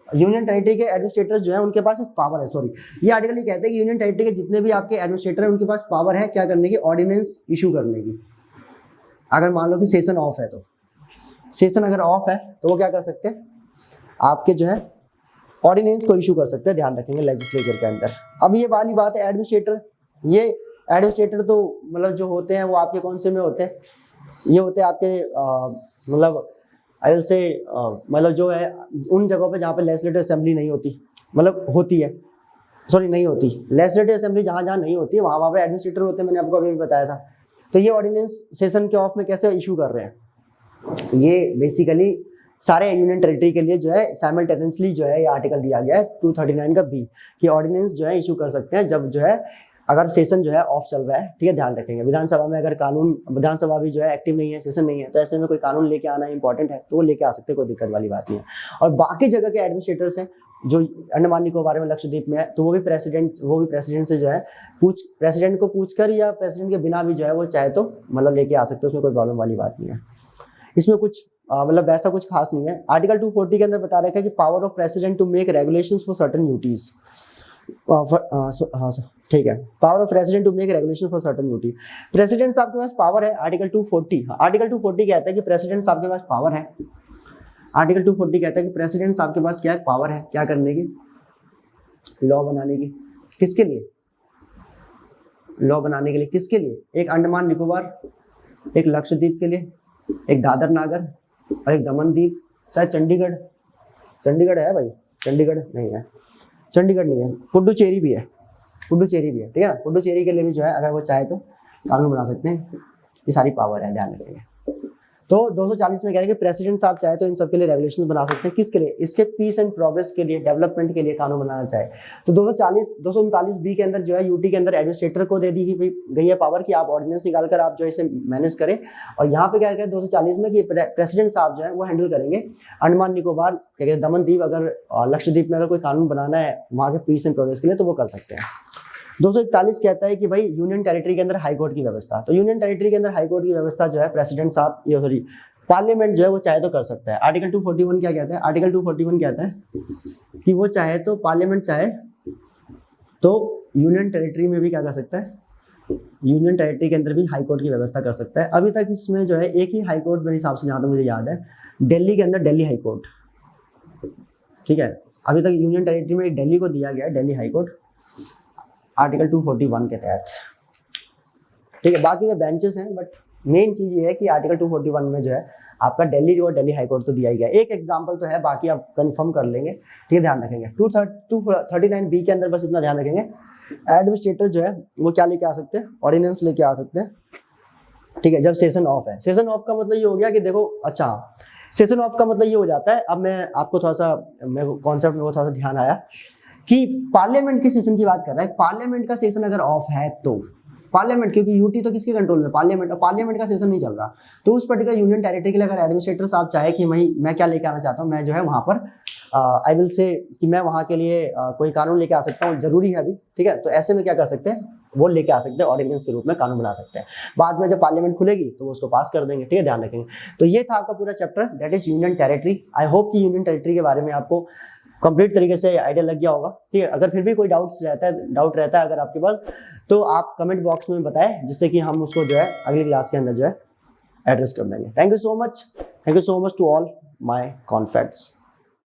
यूनियन टेरिटरी के एडमिनिस्ट्रेटर जो है उनके पास एक पावर है, सॉरी ये आर्टिकल ये कहता है कि यूनियन टेरिटरी के जितने भी आपके एडमिनिस्ट्रेटर हैं उनके पास पावर है क्या करने की, ऑर्डिनेंस इशू करने की। अगर मान लो कि सेशन ऑफ है, तो सेशन अगर ऑफ है तो वो क्या कर सकते हैं, आपके जो है ऑर्डिनेंस को इशू कर सकते हैं, ध्यान रखेंगे, लेजिस्लेचर के अंदर। अब ये वाली बात है, एडमिनिस्ट्रेटर, ये एडमिनिस्ट्रेटर तो मतलब जो होते हैं वो आपके कौन से में होते हैं, ये होते हैं आपके मतलब आई विल से मतलब जो है उन जगहों पे जहाँ पे लेजिस्लेटिव असेंबली नहीं होती, मतलब होती है, सॉरी नहीं होती, लेजिस्लेटिव असेंबली जहाँ जहाँ नहीं होती है वहाँ पे एडमिनिस्ट्रेटर होते हैं, मैंने आपको अभी भी बताया था। तो ये ऑर्डिनेंस सेशन के ऑफ में कैसे इशू कर रहे हैं, ये बेसिकली सारे यूनियन टेरिटरी के लिए जो है साइमल्टेनियसली जो है ये आर्टिकल दिया गया है 239 का बी, कि ऑर्डिनेंस जो है इशू कर सकते हैं जब जो है अगर सेशन जो है ऑफ चल रहा है, ठीक है, ध्यान रखेंगे। विधानसभा में अगर कानून, विधानसभा भी जो है एक्टिव नहीं है, सेशन नहीं है, तो ऐसे में कोई कानून लेके आना इंपॉर्टेंट है तो वो लेके आ सकते हैं, कोई दिक्कत वाली बात नहीं है। और बाकी जगह के एडमिनिस्ट्रेटर्स हैं जो अंडमान निकोबार में, लक्षद्वीप में है, तो वो भी प्रेसिडेंट से जो है प्रेसिडेंट को पूछकर या प्रेसिडेंट के बिना भी जो है वो चाहे तो मतलब लेके आ सकते हैं, उसमें कोई प्रॉब्लम वाली बात नहीं है। इसमें कुछ मतलब वैसा कुछ खास नहीं है। आर्टिकल 240 के अंदर बता रखा है कि power of president to make regulations for certain duties, हाँ ठीक है, power of president to make regulation for certain duty. President साहब के पास पावर है, आर्टिकल 240, आर्टिकल 240 कहता है कि प्रेसिडेंट साहब के पास पावर है, आर्टिकल 240 कहता है कि प्रेसिडेंट साहब के पास क्या है, पावर है, क्या करने की, लॉ बनाने की। किसके लिए लॉ बनाने के लिए, किसके लिए, एक अंडमान निकोबार, एक लक्षद्वीप के लिए, एक दादर नागर और एक दमन द्वीप, शायद चंडीगढ़ है भाई, चंडीगढ़ नहीं है, चंडीगढ़ नहीं है, पुडुचेरी भी है, पुडुचेरी भी है, ठीक है। पुडुचेरी के लिए भी जो है अगर वो चाहे तो कानून बना सकते हैं, ये सारी पावर है, ध्यान रखेंगे। तो 240 में कह रहे हैं कि प्रेसिडेंट साहब चाहे तो इन सब के लिए रेगुलेशंस बना सकते हैं, किसके लिए, इसके पीस एंड प्रोग्रेस के लिए, डेवलपमेंट के लिए कानून बनाना चाहे तो 239 बी के अंदर जो है यूटी के अंदर एडमिनिस्ट्रेटर को दे दी गई है पावर कि आप ऑर्डिनेंस निकाल कर आप जो है इसे मैनेज करें। और यहाँ पे क्या कहते हैं 240 में कि प्रेसिडेंट साहब जो है वो हैंडल करेंगे अंडमान निकोबार, क्या कहते हैं दमन द्वीप, अगर लक्षद्वीप में अगर कोई कानून बनाना है वहाँ के पीस एंड प्रोग्रेस के लिए तो वो कर सकते हैं। 241 कहता है कि भाई यूनियन टेरिटरी के अंदर हाई कोर्ट की व्यवस्था, तो यूनियन टेरिटरी के अंदर हाई कोर्ट की व्यवस्था जो है प्रेसिडेंट साहब या सॉरी पार्लियामेंट जो है वो चाहे तो कर सकता है। आर्टिकल 241 क्या कहता है, आर्टिकल 241 कहता है कि वो चाहे तो पार्लियामेंट चाहे तो यूनियन टेरिटरी में भी क्या कर सकता है, यूनियन टेरिटरी के अंदर भी हाई कोर्ट की व्यवस्था कर सकता है। अभी तक इसमें जो है एक ही हाई कोर्ट मेरे हिसाब से जहाँ तक मुझे याद है दिल्ली के अंदर दिल्ली हाई कोर्ट, ठीक है, अभी तक यूनियन टेरिटरी में दिल्ली को दिया गया है दिल्ली हाई कोर्ट आर्टिकल 241 के तहत, ठीक है। बाकी में बेंचेस हैं बट मेन चीज ये है कि आर्टिकल 241 में जो है आपका दिल्ली जो दिल्ली हाई कोर्ट तो दिया ही गया, एक एग्जांपल तो है, बाकी आप कंफर्म कर लेंगे, ठीक है, ध्यान रखेंगे। 239 बी के अंदर बस इतना ध्यान रखेंगे, एडमिनिस्ट्रेटर जो है वो क्या लेके आ सकते हैं, ऑर्डिनेंस लेके आ सकते हैं, ठीक है, जब सेशन ऑफ है। सेशन ऑफ का मतलब ये हो गया कि देखो, अच्छा सेशन ऑफ का मतलब ये हो जाता है, अब मैं आपको थोड़ा सा मेरे कॉन्सेप्ट में वो थोड़ा सा ध्यान आया कि पार्लियामेंट के सेशन की बात कर रहा है, पार्लियामेंट का सेशन अगर ऑफ है तो पार्लियामेंट, क्योंकि यूटी तो किसके कंट्रोल में, पार्लियामेंट, और पार्लियामेंट का सेशन नहीं चल रहा, तो उस पर्टिकुलर यूनियन टेरिटरी के लिए अगर एडमिनिस्ट्रेटर साहब चाहे कि मैं क्या लेके आना चाहता हूँ, मैं जो है वहां पर आई विल से कि मैं वहां के लिए कोई कानून लेके आ सकता हूँ, जरूरी है अभी, ठीक है, तो ऐसे में क्या कर सकते हैं, वो लेके आ सकते हैं, ऑर्डिनेंस के रूप में कानून बना सकते हैं। बाद में जब पार्लियामेंट खुलेगी तो वो उसको पास कर देंगे, ठीक है, ध्यान रखेंगे। तो ये था आपका पूरा chapter, that is union territory. I hope कि यूनियन टेरिटरी के बारे में आपको कंप्लीट तरीके से आइडिया लग गया होगा, ठीक है। अगर फिर भी कोई डाउट रहता है अगर आपके पास, तो आप कमेंट बॉक्स में बताएं, जिससे कि हम उसको जो है अगली क्लास के अंदर जो है एड्रेस कर लेंगे। Thank you so much to all my कॉन्फैक्ट्स।